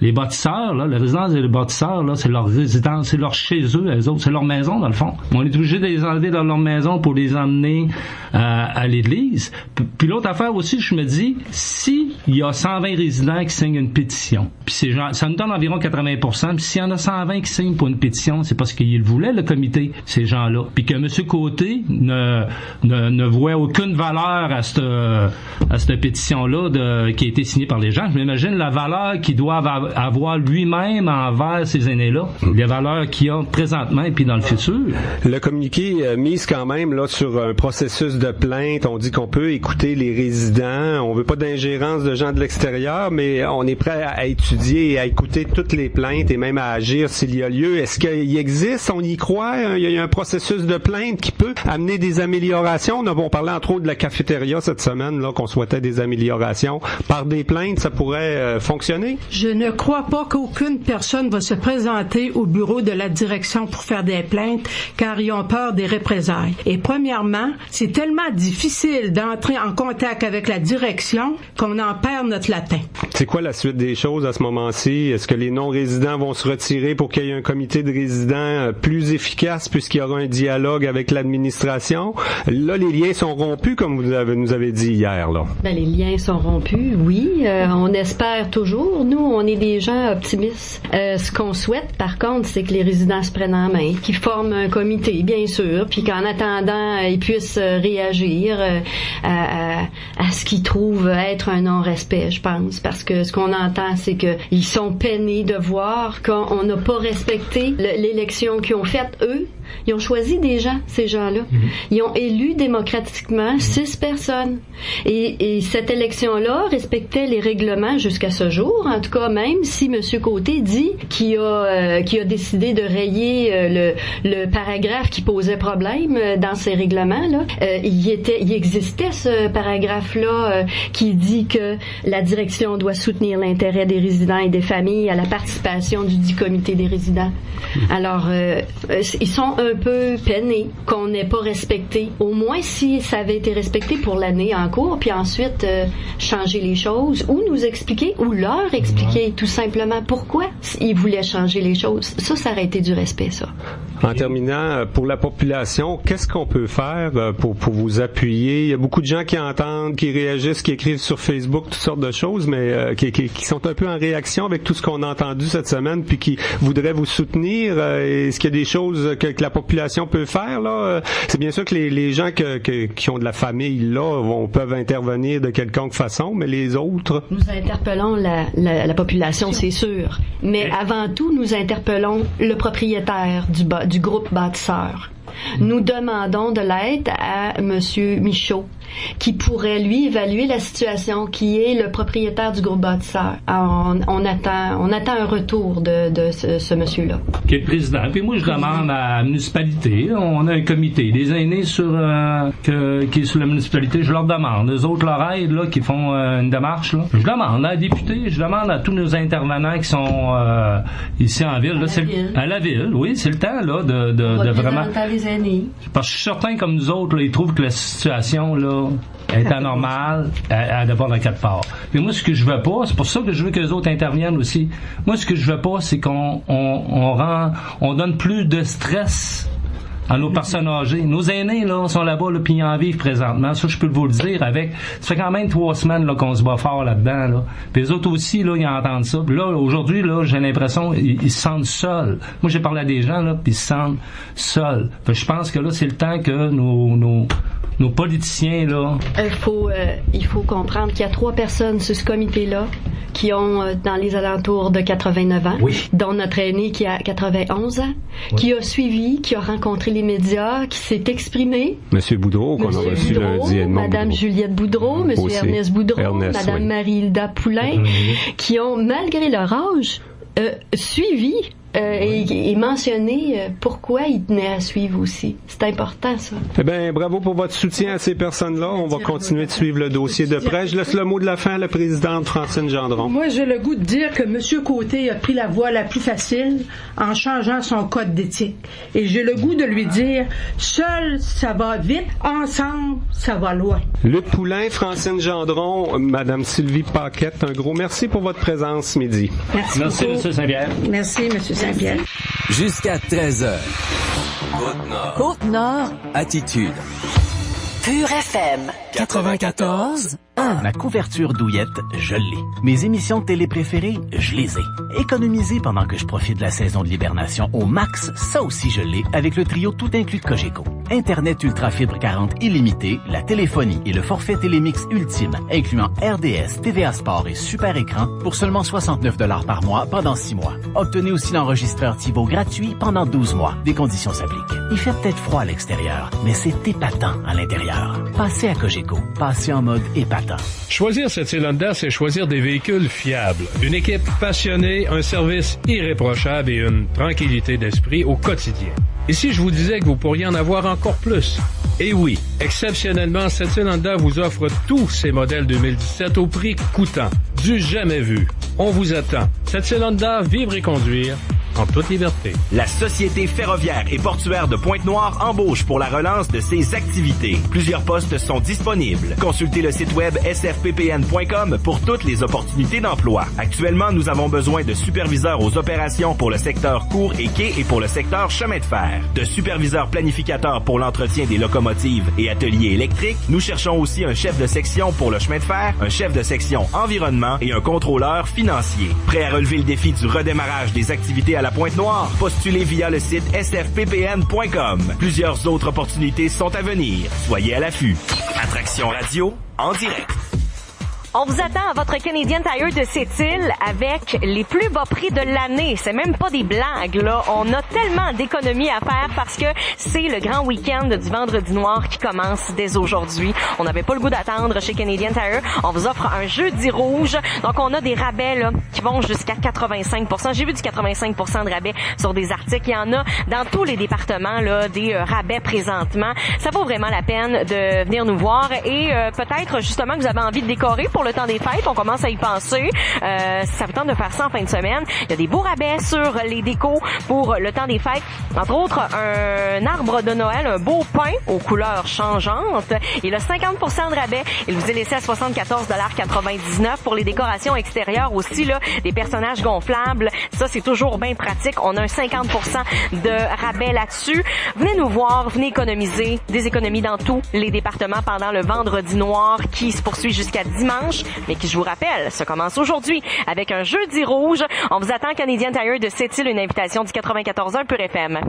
les bâtisseurs, là, les résidences des bâtisseurs, là, c'est leur résidence, c'est leur chez eux, les autres, c'est leur maison, dans le fond. On est obligé de les enlever dans leur maison pour les emmener à l'église. Puis l'autre affaire aussi, je me dis, si il y a 120 résidents qui signent une pétition, puis ces gens, ça nous donne environ 80%, puis s'il y en a 120 qui signent pour une pétition, c'est parce qu'ils le voulaient, le comité, ces gens-là. Puis que M. Côté ne voit aucune valeur à cette pétition-là qui a été signée par les gens. Je m'imagine la valeur qu'il doit avoir lui-même envers ces aînés-là, les valeurs qu'il a présentement et puis dans le futur. Le communiqué mise quand même là sur un processus de plainte. On dit qu'on peut écouter les résidents. On veut pas d'ingérence de gens de l'extérieur, mais on est prêt à étudier et à écouter toutes les plaintes et même à agir s'il y a lieu. Est-ce qu'il existe? On y croit? Il y a un processus de plainte qui peut amener des améliorations. On parlait entre autres de la cafétéria cette semaine, là, qu'on souhaitait des améliorations. Par des plaintes, ça pourrait fonctionner? Je ne crois pas qu'aucune personne va se présenter au bureau de la direction pour faire des plaintes, car ils ont peur des représailles. Et premièrement, c'est tellement difficile d'entrer en contact avec la direction qu'on en perd notre latin. C'est quoi la suite des choses à ce moment-ci? Est-ce que les non-résidents vont se retirer pour qu'il y ait un comité de résidents plus efficace puisqu'il y aura un dialogue avec l'administration? Là, les liens sont rompus, comme vous nous avez dit hier, là. Ben, les liens sont rompus, oui. On espère toujours. Nous, on est des gens optimistes. Ce qu'on souhaite, par contre, c'est que les résidents se prennent en main, qu'ils forment un comité, bien sûr, puis qu'en attendant, ils puissent réagir à ce qu'ils trouvent être un non-respect, je pense. Parce que ce qu'on entend, c'est qu'ils sont peinés de voir qu'on n'a pas respecté l'élection qu'ils ont faite, eux. Ils ont choisi des gens, ces gens-là. Ils ont élu démocratiquement 6 personnes. Et cette élection-là respectait les règlements jusqu'à ce jour. En tout cas, même si M. Côté dit qu'il a décidé de rayer le paragraphe qui posait problème dans ces règlements-là, il existait ce paragraphe-là qui dit que la direction doit soutenir l'intérêt des résidents et des familles à la participation du dit comité des résidents. Alors, ils sont un peu peinés qu'on n'ait pas respecté. Au moins, si ça avait été respecté pour l'année en cours, puis ensuite changer les choses, ou nous expliquer, ou leur expliquer tout simplement pourquoi ils voulaient changer les choses. Ça aurait été du respect, ça. En terminant, pour la population, qu'est-ce qu'on peut faire pour vous appuyer? Il y a beaucoup de gens qui entendent, qui réagissent, qui écrivent sur Facebook toutes sortes de choses, mais qui sont un peu en réaction avec tout ce qu'on a entendu cette semaine, puis qui voudraient vous soutenir. Est-ce qu'il y a des choses que la population peut faire, là? C'est bien sûr que les gens qui ont de la famille, là, peuvent intervenir de quelconque façon, mais les autres... Nous interpellons la population, c'est sûr. Mais avant tout, nous interpellons le propriétaire du groupe bâtisseur. Nous demandons de l'aide à M. Michaud, qui pourrait, lui, évaluer la situation, qui est le propriétaire du groupe bâtisseur. On attend un retour de ce monsieur-là. Qui est le président. Puis moi, je demande à la municipalité, on a un comité, des aînés qui est sur la municipalité, je leur demande. Eux autres, leur aide, là, qui font une démarche, là. Je demande à la députée, je demande à tous nos intervenants qui sont ici en ville. À la ville, oui, c'est le temps, là, de vraiment... Les aînés. Parce que je suis certain, comme nous autres, là, ils trouvent que la situation, là, est anormale à d'abord dans 4 parts. Mais moi, ce que je veux pas, c'est pour ça que je veux que les autres interviennent aussi. Moi, ce que je veux pas, c'est qu'on donne plus de stress à nos personnes âgées. Nos aînés, là, sont là-bas, là, puis ils en vivent présentement. Ça, je peux vous le dire avec... Ça fait quand même 3 semaines, là, qu'on se bat fort là-dedans, là. Puis les autres aussi, là, ils entendent ça. Puis là, aujourd'hui, là, j'ai l'impression, ils se sentent seuls. Moi, j'ai parlé à des gens, là, puis ils se sentent seuls. Fait que je pense que là, c'est le temps que nos politiciens, là... Il faut comprendre qu'il y a 3 personnes sur ce comité-là qui ont dans les alentours de 89 ans, oui, dont notre aîné qui a 91 ans, oui, qui a suivi, qui a rencontré les médias, qui s'est exprimé. Monsieur Boudreau, qu'on a reçu lundi. Madame Juliette Boudreau, Monsieur Ernest Boudreau, Madame Marie-Hilda Poulain, qui ont, malgré leur âge, suivi et mentionner pourquoi ils tenaient à suivre aussi. C'est important, ça. Eh bien, bravo pour votre soutien à ces personnes-là. On va continuer de suivre le dossier de près. Je laisse le mot de la fin à la présidente Francine Gendron. Moi, j'ai le goût de dire que M. Côté a pris la voie la plus facile en changeant son code d'éthique. Et j'ai le goût de lui dire, seul, ça va vite, ensemble, ça va loin. Luc Poulain, Francine Gendron, Madame Sylvie Paquette, un gros merci pour votre présence ce midi. Merci, M. Saint-Pierre. Merci, M. Saint-Pierre. Jusqu'à 13h. Côte-Nord. Côte-Nord. Attitude. Pure FM. 94. Ma couverture douillette, je l'ai. Mes émissions de télé préférées, je les ai. Économiser pendant que je profite de la saison de l'hibernation au max, ça aussi je l'ai avec le trio tout inclus de Cogeco. Internet Ultra Fibre 40 illimité, la téléphonie et le forfait Télémix ultime, incluant RDS, TVA Sport et Super Écran pour seulement 69 $ par mois pendant 6 mois. Obtenez aussi l'enregistreur TiVo gratuit pendant 12 mois. Des conditions s'appliquent. Il fait peut-être froid à l'extérieur, mais c'est épatant à l'intérieur. Passez à Cogeco. Passez en mode épatant. Choisir cette Honda, c'est choisir des véhicules fiables. Une équipe passionnée, un service irréprochable et une tranquillité d'esprit au quotidien. Et si je vous disais que vous pourriez en avoir encore plus? Eh oui, exceptionnellement, cette Honda vous offre tous ces modèles 2017 au prix coûtant, du jamais vu. On vous attend. Cette Honda, vivre et conduire, en toute liberté. La Société ferroviaire et portuaire de Pointe-Noire embauche pour la relance de ses activités. Plusieurs postes sont disponibles. Consultez le site web sfppn.com pour toutes les opportunités d'emploi. Actuellement, nous avons besoin de superviseurs aux opérations pour le secteur cours et quai et pour le secteur chemin de fer. De superviseurs planificateurs pour l'entretien des locomotives et ateliers électriques. Nous cherchons aussi un chef de section pour le chemin de fer, un chef de section environnement et un contrôleur financier. Prêt à relever le défi du redémarrage des activités à la Pointe-Noire? Postulez via le site sfppn.com. Plusieurs autres opportunités sont à venir. Soyez à l'affût. Attraction radio en direct. On vous attend à votre Canadian Tire de Sept-Îles avec les plus bas prix de l'année. C'est même pas des blagues, là. On a tellement d'économies à faire parce que c'est le grand week-end du Vendredi Noir qui commence dès aujourd'hui. On n'avait pas le goût d'attendre chez Canadian Tire. On vous offre un jeudi rouge. Donc, on a des rabais, là, qui vont jusqu'à 85%. J'ai vu du 85% de rabais sur des articles. Il y en a dans tous les départements, là, des rabais présentement. Ça vaut vraiment la peine de venir nous voir et peut-être, justement, que vous avez envie de décorer pour le temps des fêtes. On commence à y penser. Ça vous tente de faire ça en fin de semaine. Il y a des beaux rabais sur les décos pour le temps des fêtes. Entre autres, un arbre de Noël, un beau pin aux couleurs changeantes. Il a 50% de rabais. Il vous est laissé à 74,99 pour les décorations extérieures aussi, là, des personnages gonflables. Ça, c'est toujours bien pratique. On a un 50% de rabais là-dessus. Venez nous voir, venez économiser. Des économies dans tous les départements pendant le Vendredi Noir qui se poursuit jusqu'à dimanche. Mais qui, je vous rappelle, ça commence aujourd'hui avec un jeudi rouge. On vous attend Canadian Tire de Sept-Îles, une invitation du 94.1 Pure FM.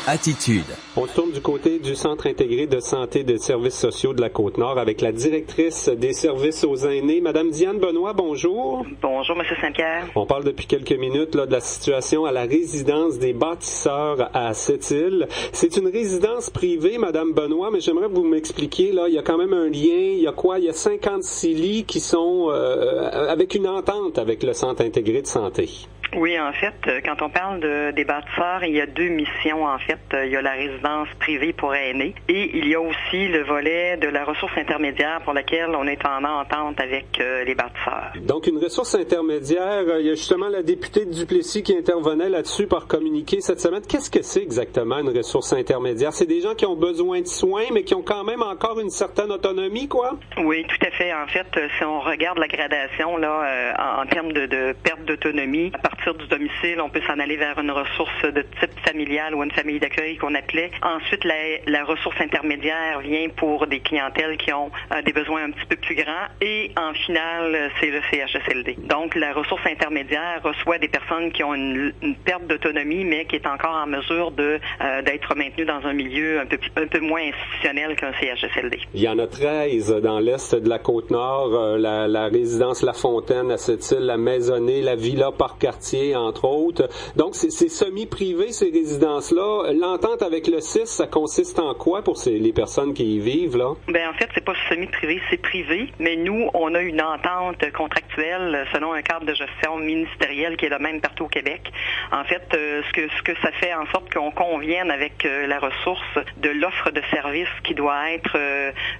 Attitude. On se tourne du côté du Centre intégré de santé et de services sociaux de la Côte-Nord avec la directrice des services aux aînés, Madame Diane Benoît. Bonjour. Bonjour, Monsieur Saint-Pierre. On parle depuis quelques minutes là, de la situation à la résidence des bâtisseurs à Sept-Îles. C'est une résidence privée, Madame Benoît, mais j'aimerais que vous m'expliquiez, là, il y a quand même un lien. Il y a quoi? Il y a 56 lits qui sont avec une entente avec le Centre intégré de santé. Oui, en fait, quand on parle des bâtisseurs, il y a deux missions, en fait. Il y a la résidence privée pour aînés et il y a aussi le volet de la ressource intermédiaire pour laquelle on est en entente avec les bâtisseurs. Donc, une ressource intermédiaire, il y a justement la députée de Duplessis qui intervenait là-dessus par communiqué cette semaine. Qu'est-ce que c'est exactement une ressource intermédiaire? C'est des gens qui ont besoin de soins, mais qui ont quand même encore une certaine autonomie, quoi? Oui, tout à fait. En fait, si on regarde la gradation là, en termes de perte d'autonomie, à partir du domicile, on peut s'en aller vers une ressource de type familial ou une famille d'accueil qu'on appelait. Ensuite, la ressource intermédiaire vient pour des clientèles qui ont des besoins un petit peu plus grands et en finale, c'est le CHSLD. Donc, la ressource intermédiaire reçoit des personnes qui ont une perte d'autonomie, mais qui est encore en mesure d'être maintenue dans un milieu un peu moins institutionnel qu'un CHSLD. Il y en a 13 dans l'est de la Côte-Nord, la résidence La Fontaine à Sept-Îles, la Maisonnée, la Villa Parc-Cartier, entre autres. Donc, c'est semi-privé, ces résidences-là. L'entente avec le CIS, ça consiste en quoi pour les personnes qui y vivent, là? Ben, en fait, c'est pas semi-privé, c'est privé. Mais nous, on a une entente contractuelle selon un cadre de gestion ministériel qui est le même partout au Québec. En fait, ce que ça fait en sorte qu'on convienne avec la ressource de l'offre de services qui doit être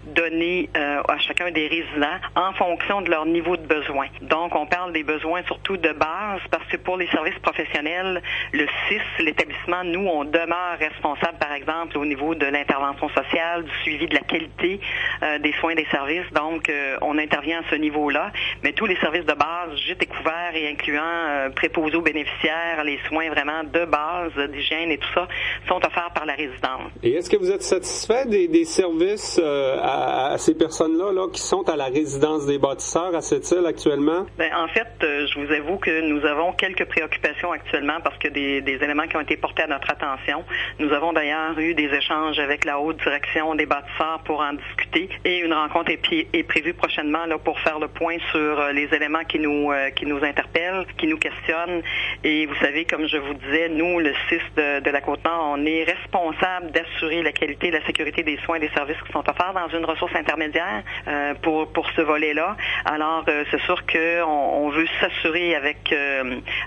donnée à chacun des résidents en fonction de leur niveau de besoin. Donc, on parle des besoins surtout de base parce que pour les services professionnels, le CIS, l'établissement, nous, on demeure responsable, par exemple, au niveau de l'intervention sociale, du suivi de la qualité des soins et des services. Donc, on intervient à ce niveau-là. Mais tous les services de base, gîtes et couverts et incluant préposés aux bénéficiaires, les soins vraiment de base, d'hygiène et tout ça, sont offerts par la résidence. Et est-ce que vous êtes satisfait des services à ces personnes-là là, qui sont à la résidence des bâtisseurs à Sept-Îles actuellement? Ben, en fait, je vous avoue que nous avons quelques préoccupations actuellement parce que des éléments qui ont été portés à notre attention. Nous avons d'ailleurs eu des échanges avec la haute direction des bâtisseurs pour en discuter et une rencontre est prévue prochainement là, pour faire le point sur les éléments qui nous interpellent, qui nous questionnent. Et vous savez, comme je vous disais, nous, le CIS de la Côte-Nord, on est responsable d'assurer la qualité et la sécurité des soins et des services qui sont offerts dans une ressource intermédiaire pour ce volet-là. Alors, c'est sûr qu'on veut s'assurer avec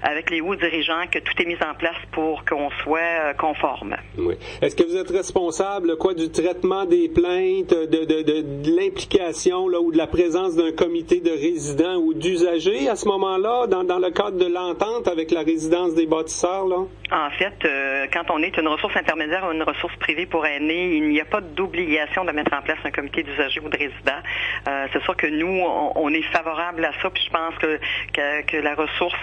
avec les hauts dirigeants que tout est mis en place pour qu'on soit conforme. Oui. Est-ce que vous êtes responsable du traitement des plaintes, de l'implication là, ou de la présence d'un comité de résidents ou d'usagers à ce moment-là, dans le cadre de l'entente avec la résidence des bâtisseurs? Là? En fait, quand on est une ressource intermédiaire ou une ressource privée pour aînés, il n'y a pas d'obligation de mettre en place un comité d'usagers ou de résidents. C'est sûr que nous, on est favorable à ça, puis je pense que la ressource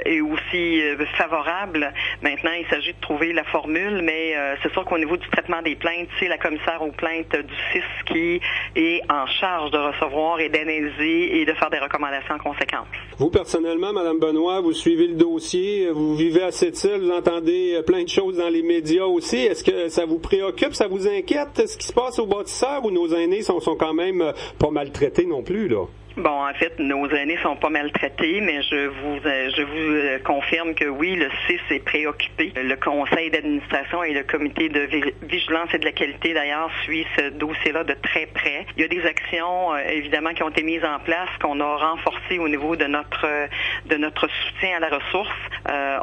est aussi favorable. Maintenant, il s'agit de trouver la formule, mais c'est sûr qu'au niveau du traitement des plaintes, c'est la commissaire aux plaintes du CIS qui est en charge de recevoir et d'analyser et de faire des recommandations en conséquence. Vous, personnellement, Mme Benoît, vous suivez le dossier, vous vivez à Sept-Îles, vous entendez plein de choses dans les médias aussi. Est-ce que ça vous préoccupe, ça vous inquiète, ce qui se passe aux bâtisseurs, ou nos aînés sont quand même pas maltraités non plus, là? Bon, en fait, nos aînés sont pas maltraités, mais je vous confirme que oui, le CIS est préoccupé. Le conseil d'administration et le comité de vigilance et de la qualité, d'ailleurs, suit ce dossier-là de très près. Il y a des actions, évidemment, qui ont été mises en place, qu'on a renforcées au niveau de notre soutien à la ressource.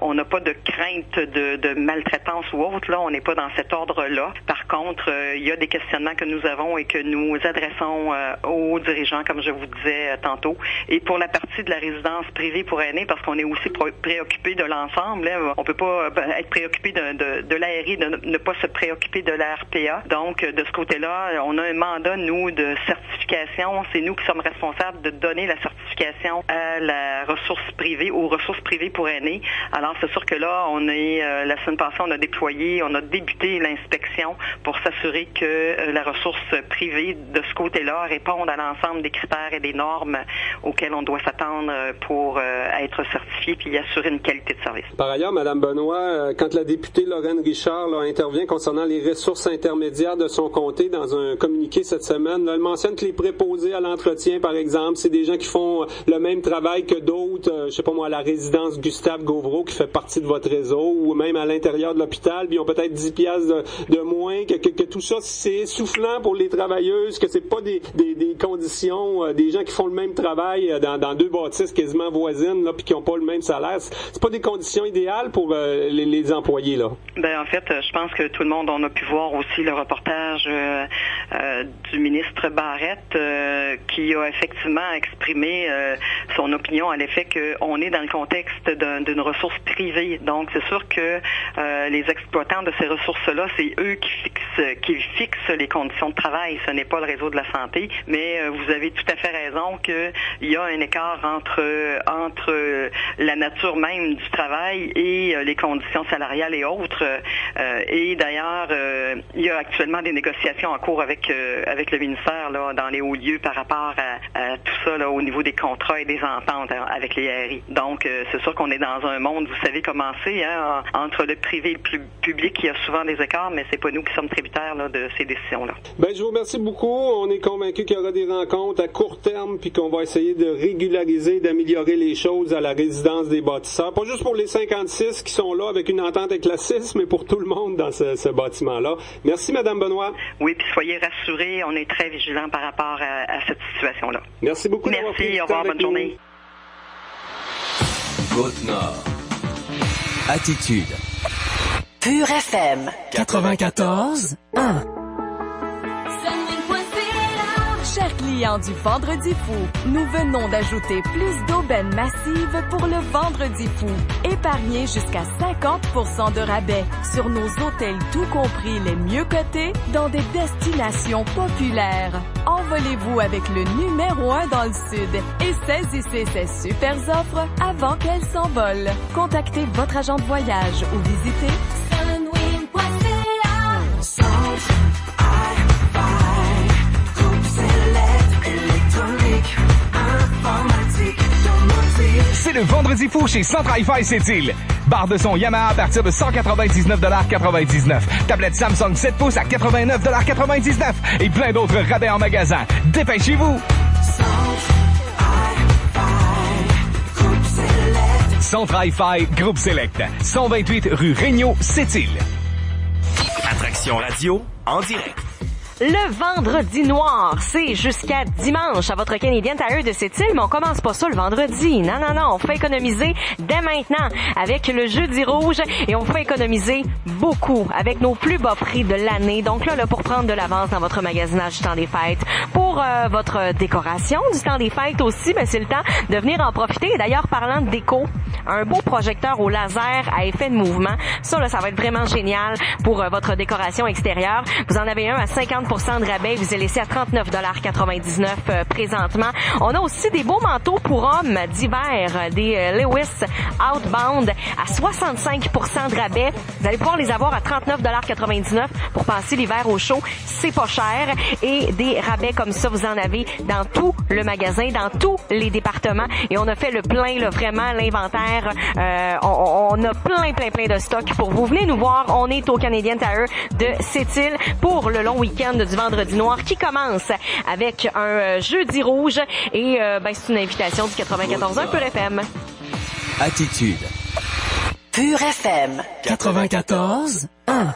On n'a pas de crainte de maltraitance ou autre, là. On n'est pas dans cet ordre-là. Par contre, il y a des questionnements que nous avons et que nous adressons aux dirigeants, comme je vous disais tantôt. Et pour la partie de la résidence privée pour aînés, parce qu'on est aussi préoccupé de l'ensemble, là, on peut pas être préoccupé de l'ARI, de ne pas se préoccuper de la RPA. Donc, de ce côté-là, on a un mandat, nous, de certification. C'est nous qui sommes responsables de donner la certification à la ressource privée, aux ressources privées pour aînés. Alors, c'est sûr que là, la semaine passée, on a débuté l'inspection pour s'assurer que la ressource privée, de ce côté-là, réponde à l'ensemble des critères et des normes auxquelles on doit s'attendre pour être certifié puis assurer une qualité de service. Par ailleurs, Mme Benoît, quand la députée Lorraine Richard intervient concernant les ressources intermédiaires de son comté dans un communiqué cette semaine, là, elle mentionne que les préposés à l'entretien, par exemple, c'est des gens qui font le même travail que d'autres, je sais pas moi, à la résidence Gustave Gauvreau qui fait partie de votre réseau, ou même à l'intérieur de l'hôpital, puis ils ont peut-être 10 piastres de moins, que tout ça, c'est essoufflant pour les travailleuses, que c'est pas des conditions, des gens qui font le même travail dans deux bâtisses quasiment voisines, là, puis qui n'ont pas le même salaire. C'est pas des conditions idéales pour les employés, là. Ben, en fait, je pense que tout le monde, on a pu voir aussi le reportage du ministre Barrette qui a effectivement exprimé son opinion à l'effet qu'on est dans le contexte d'une ressource privée. Donc, c'est sûr que les exploitants de ces ressources-là, c'est eux qui fixent les conditions de travail. Ce n'est pas le réseau de la santé, mais vous avez tout à fait raison qu'il y a un écart entre la nature même du travail et les conditions salariales et autres. Et d'ailleurs, il y a actuellement des négociations en cours avec le ministère là, dans les hauts lieux par rapport à tout ça là, au niveau des contrats et des ententes avec les RI. Donc, c'est sûr qu'on est dans un monde, vous savez comment c'est, hein, entre le privé et le public, il y a souvent des écarts, mais c'est pas nous qui sommes tributaires là, de ces décisions-là. Ben, je vous remercie beaucoup. On est convaincus qu'il y aura des rencontres à court terme puis qu'on va essayer de régulariser, d'améliorer les choses à la résidence des bâtisseurs. Pas juste pour les 56 qui sont là avec une entente avec la CIS, mais pour tout le monde dans ce bâtiment-là. Merci, Mme Benoît. Oui, puis soyez rassurés, on est très vigilants par rapport à cette situation-là. Merci beaucoup. Merci, au revoir, bonne journée. Côte-Nord. Attitude. Pure FM 94.1. Chers clients du Vendredi Fou, nous venons d'ajouter plus d'aubaines massives pour le Vendredi Fou. Épargnez jusqu'à 50% de rabais sur nos hôtels tout compris les mieux cotés dans des destinations populaires. Envolez-vous avec le numéro 1 dans le Sud et saisissez ces super offres avant qu'elles s'envolent. Contactez votre agent de voyage ou visitez C'est le Vendredi Fou chez Centre Hi-Fi Sept-Îles. Barre de son Yamaha à partir de 199,99 $. Tablette Samsung 7 pouces à 89,99 $. Et plein d'autres rabais en magasin. Dépêchez-vous! Centre Hi-Fi Groupe Select. 128 rue Regnault, Sept-Îles. Attraction radio en direct. Le vendredi noir, c'est jusqu'à dimanche à votre Canadian Tire de Sept-Îles, mais on commence pas ça le vendredi. Non, on fait économiser dès maintenant avec le jeudi rouge et on fait économiser beaucoup avec nos plus bas prix de l'année. Donc là, pour prendre de l'avance dans votre magasinage du temps des fêtes, pour votre décoration du temps des fêtes aussi, ben c'est le temps de venir en profiter. Et d'ailleurs, parlant de déco, un beau projecteur au laser à effet de mouvement, ça là, ça va être vraiment génial pour votre décoration extérieure. Vous en avez un à 50% de rabais, vous est laissé à 39,99$ présentement. On a aussi des beaux manteaux pour hommes d'hiver, des Lewis Outbound à 65% de rabais. Vous allez pouvoir les avoir à 39,99$ pour passer l'hiver au chaud. C'est pas cher. Et des rabais comme ça, vous en avez dans tout le magasin, dans tous les départements. Et on a fait le plein, là, vraiment, l'inventaire. On a plein de stocks pour vous. Venez nous voir. On est au Canadian Tire de Sept-Îles pour le long week-end du Vendredi Noir qui commence avec un jeudi rouge. Et c'est une invitation du 94.1 Pure FM. Attitude. Pure FM 94.1.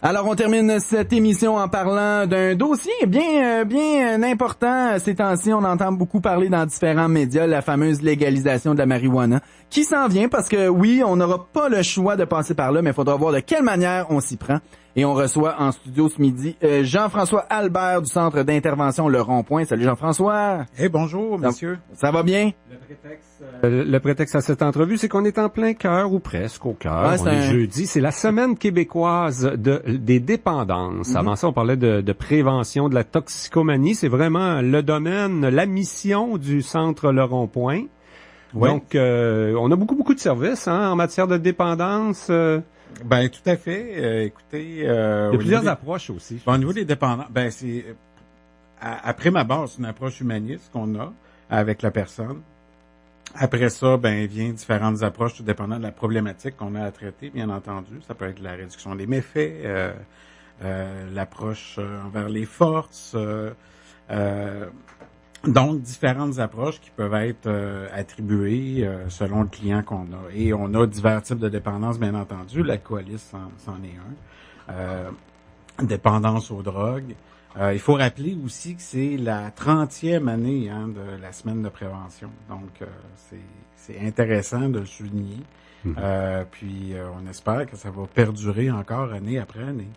Alors, on termine cette émission en parlant d'un dossier bien important. Ces temps-ci, on entend beaucoup parler dans différents médias, la fameuse légalisation de la marijuana, qui s'en vient parce que, oui, on n'aura pas le choix de passer par là, mais il faudra voir de quelle manière on s'y prend. Et on reçoit en studio ce midi Jean-François Albert du Centre d'intervention Le Rond-Point. Salut Jean-François. Bonjour, monsieur. Ça va bien? Le prétexte à cette entrevue, c'est qu'on est en plein cœur, ou presque au cœur. On est jeudi. C'est la semaine québécoise des dépendances. Avant ça, on parlait de prévention de la toxicomanie. C'est vraiment le domaine, la mission du Centre Le Rond-Point. Ouais. Donc, on a beaucoup de services en matière de dépendance. Tout à fait. Écoutez, il y a plusieurs approches aussi. Au niveau des dépendants, c'est à prime abord, c'est une approche humaniste qu'on a avec la personne. Après ça, vient différentes approches, tout dépendant de la problématique qu'on a à traiter, bien entendu. Ça peut être la réduction des méfaits, l'approche envers les forces, donc différentes approches qui peuvent être attribuées selon le client qu'on a. Et on a divers types de dépendances, bien entendu. L'alcoolisme, c'en est un. Dépendance aux drogues. Il faut rappeler aussi que c'est la 30e année de la semaine de prévention. Donc, c'est intéressant de le souligner. Puis, on espère que ça va perdurer encore année après année.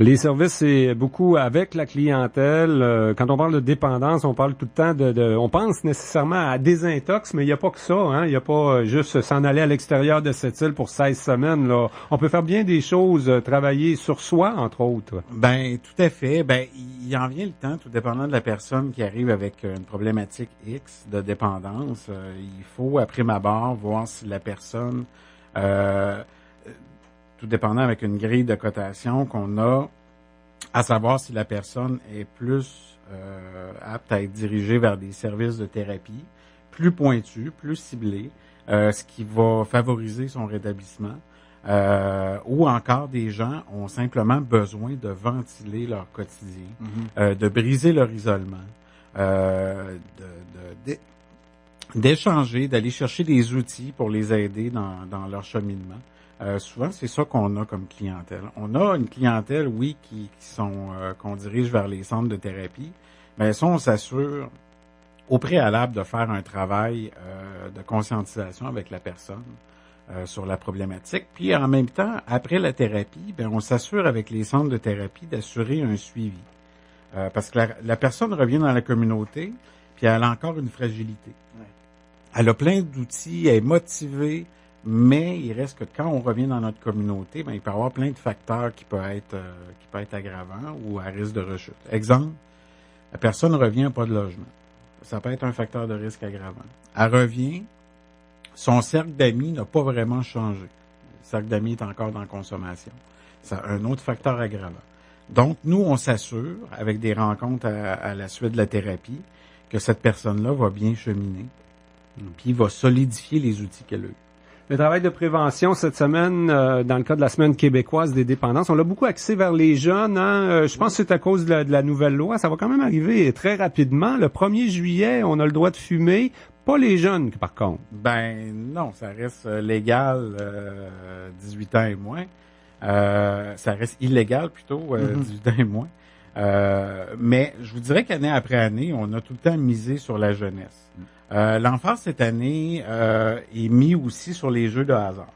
Les services, c'est beaucoup avec la clientèle. Quand on parle de dépendance, on parle tout le temps on pense nécessairement à désintox, mais il n'y a pas que ça. Il n'y a pas juste s'en aller à l'extérieur de cette île pour 16 semaines. Là. On peut faire bien des choses, travailler sur soi, entre autres. Tout à fait. Il en vient le temps, tout dépendant de la personne qui arrive avec une problématique X de dépendance. Il faut, à prime abord, voir si la personne... tout dépendant avec une grille de cotation qu'on a, à savoir si la personne est plus apte à être dirigée vers des services de thérapie plus pointus, plus ciblés, ce qui va favoriser son rétablissement, ou encore des gens ont simplement besoin de ventiler leur quotidien, de briser leur isolement, d'échanger, d'aller chercher des outils pour les aider dans leur cheminement. Souvent, c'est ça qu'on a comme clientèle. On a une clientèle, oui, qu'on dirige vers les centres de thérapie, mais ça, on s'assure au préalable de faire un travail de conscientisation avec la personne sur la problématique. Puis en même temps, après la thérapie, on s'assure avec les centres de thérapie d'assurer un suivi. Parce que la personne revient dans la communauté, puis elle a encore une fragilité. Ouais. Elle a plein d'outils, elle est motivée, mais il reste que quand on revient dans notre communauté, il peut y avoir plein de facteurs qui peuvent être aggravants ou à risque de rechute. Exemple, la personne revient pas de logement. Ça peut être un facteur de risque aggravant. Elle revient, son cercle d'amis n'a pas vraiment changé. Le cercle d'amis est encore dans la consommation. C'est un autre facteur aggravant. Donc, nous, on s'assure, avec des rencontres à la suite de la thérapie, que cette personne-là va bien cheminer, puis va solidifier les outils qu'elle a eus. Le travail de prévention cette semaine, dans le cas de la semaine québécoise des dépendances, on l'a beaucoup axé vers les jeunes. Je pense que c'est à cause de la nouvelle loi. Ça va quand même arriver très rapidement. Le 1er juillet, on a le droit de fumer. Pas les jeunes, par contre. Non, ça reste légal 18 ans et moins. Ça reste illégal plutôt, 18 ans et moins. Mais je vous dirais qu'année après année, on a tout le temps misé sur la jeunesse. L'emphase cette année est mis aussi sur les jeux de hasard.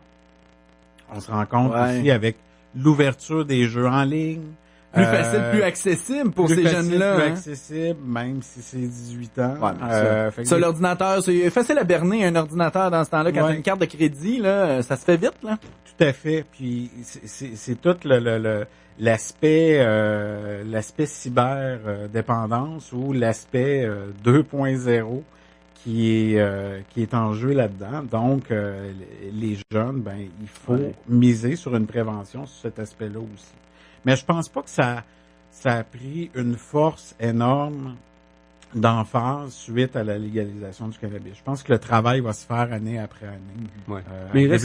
On se rend compte aussi avec l'ouverture des jeux en ligne. Plus facile, plus accessible pour ces jeunes-là. Plus accessible, même si c'est 18 ans. Ouais, ça, l'ordinateur, c'est facile à berner un ordinateur dans ce temps-là. Quand tu as une carte de crédit, là, ça se fait vite, là. Tout à fait. Puis c'est tout l'aspect cyber dépendance ou l'aspect 2.0 qui est en jeu là-dedans. Donc les jeunes, ben il faut miser sur une prévention sur cet aspect-là aussi. Mais je pense pas que ça a pris une force énorme d'emphase suite à la légalisation du cannabis. Je pense que le travail va se faire année après année. Ouais. Mais il reste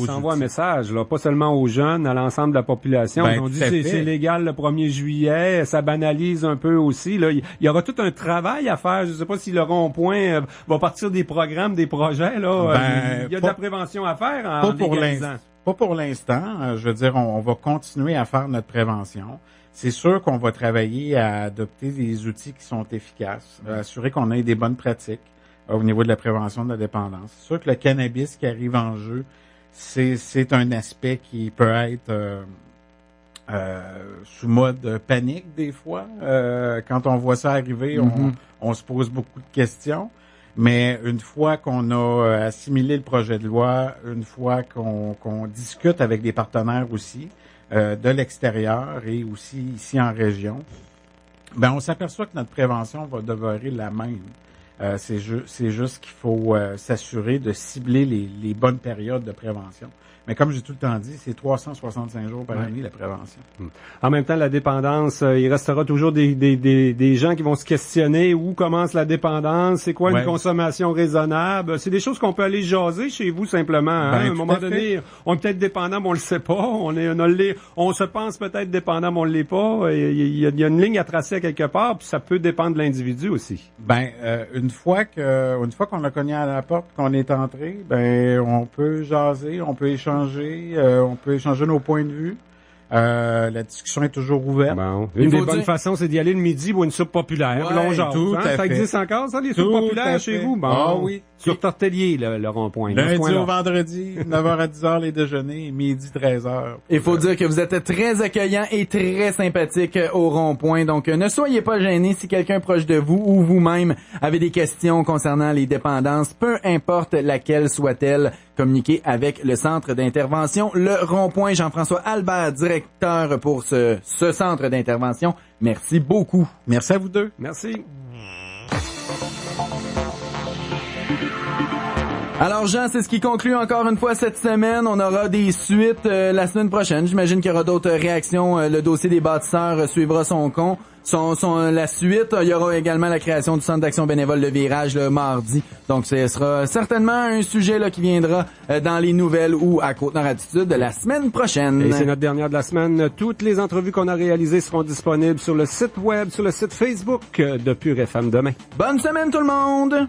s'envoie un message, là, pas seulement aux jeunes, à l'ensemble de la population. Ben, on dit c'est légal le 1er juillet, ça banalise un peu aussi. Là. Il y aura tout un travail à faire. Je sais pas si le rond-point va partir des programmes, des projets. Là. Il y a de la prévention à faire en légalisant. Pas pour l'instant. Je veux dire, on va continuer à faire notre prévention. C'est sûr qu'on va travailler à adopter des outils qui sont efficaces, assurer qu'on ait des bonnes pratiques au niveau de la prévention de la dépendance. C'est sûr que le cannabis qui arrive en jeu, c'est un aspect qui peut être sous mode panique des fois. Quand on voit ça arriver, on se pose beaucoup de questions. Mais une fois qu'on a assimilé le projet de loi, une fois qu'on discute avec des partenaires aussi, de l'extérieur et aussi ici en région, ben on s'aperçoit que notre prévention va demeurer la même. C'est juste qu'il faut s'assurer de cibler les bonnes périodes de prévention. Mais comme j'ai tout le temps dit, c'est 365 jours par année la prévention. En même temps, la dépendance, il restera toujours des gens qui vont se questionner où commence la dépendance, c'est quoi une consommation raisonnable. C'est des choses qu'on peut aller jaser chez vous simplement. Hein? À un moment donné, on est peut-être dépendant, mais on le sait pas. On se pense peut-être dépendant, mais on l'est pas. Il y a une ligne à tracer à quelque part, puis ça peut dépendre de l'individu aussi. Une fois qu'on a cogné à la porte, qu'on est entré, on peut jaser, on peut échanger. On peut échanger nos points de vue. La discussion est toujours ouverte. Bon. Une des bonnes façons, c'est d'y aller le midi pour une soupe populaire. Ça existe encore, ça, les soupes populaires chez vous? Bon. Ah oui. Sur Tortellier, le rond-point. Lundi au vendredi, 9h à 10h les déjeuners, midi 13h. Il faut dire que vous êtes très accueillant et très sympathique au rond-point. Donc, ne soyez pas gênés si quelqu'un proche de vous ou vous-même avez des questions concernant les dépendances, peu importe laquelle soit-elle. Communiquer avec le centre d'intervention, le rond-point. Jean-François Albert, directeur pour ce centre d'intervention. Merci beaucoup. Merci à vous deux. Merci. Alors Jean, c'est ce qui conclut encore une fois cette semaine. On aura des suites la semaine prochaine. J'imagine qu'il y aura d'autres réactions. Le dossier des bâtisseurs suivra la suite. Il y aura également la création du Centre d'action bénévole Le Virage le mardi. Donc ce sera certainement un sujet là qui viendra dans les nouvelles ou à Côte-Nord Attitude la semaine prochaine. Et c'est notre dernière de la semaine. Toutes les entrevues qu'on a réalisées seront disponibles sur le site web, sur le site Facebook de Pure FM demain. Bonne semaine tout le monde!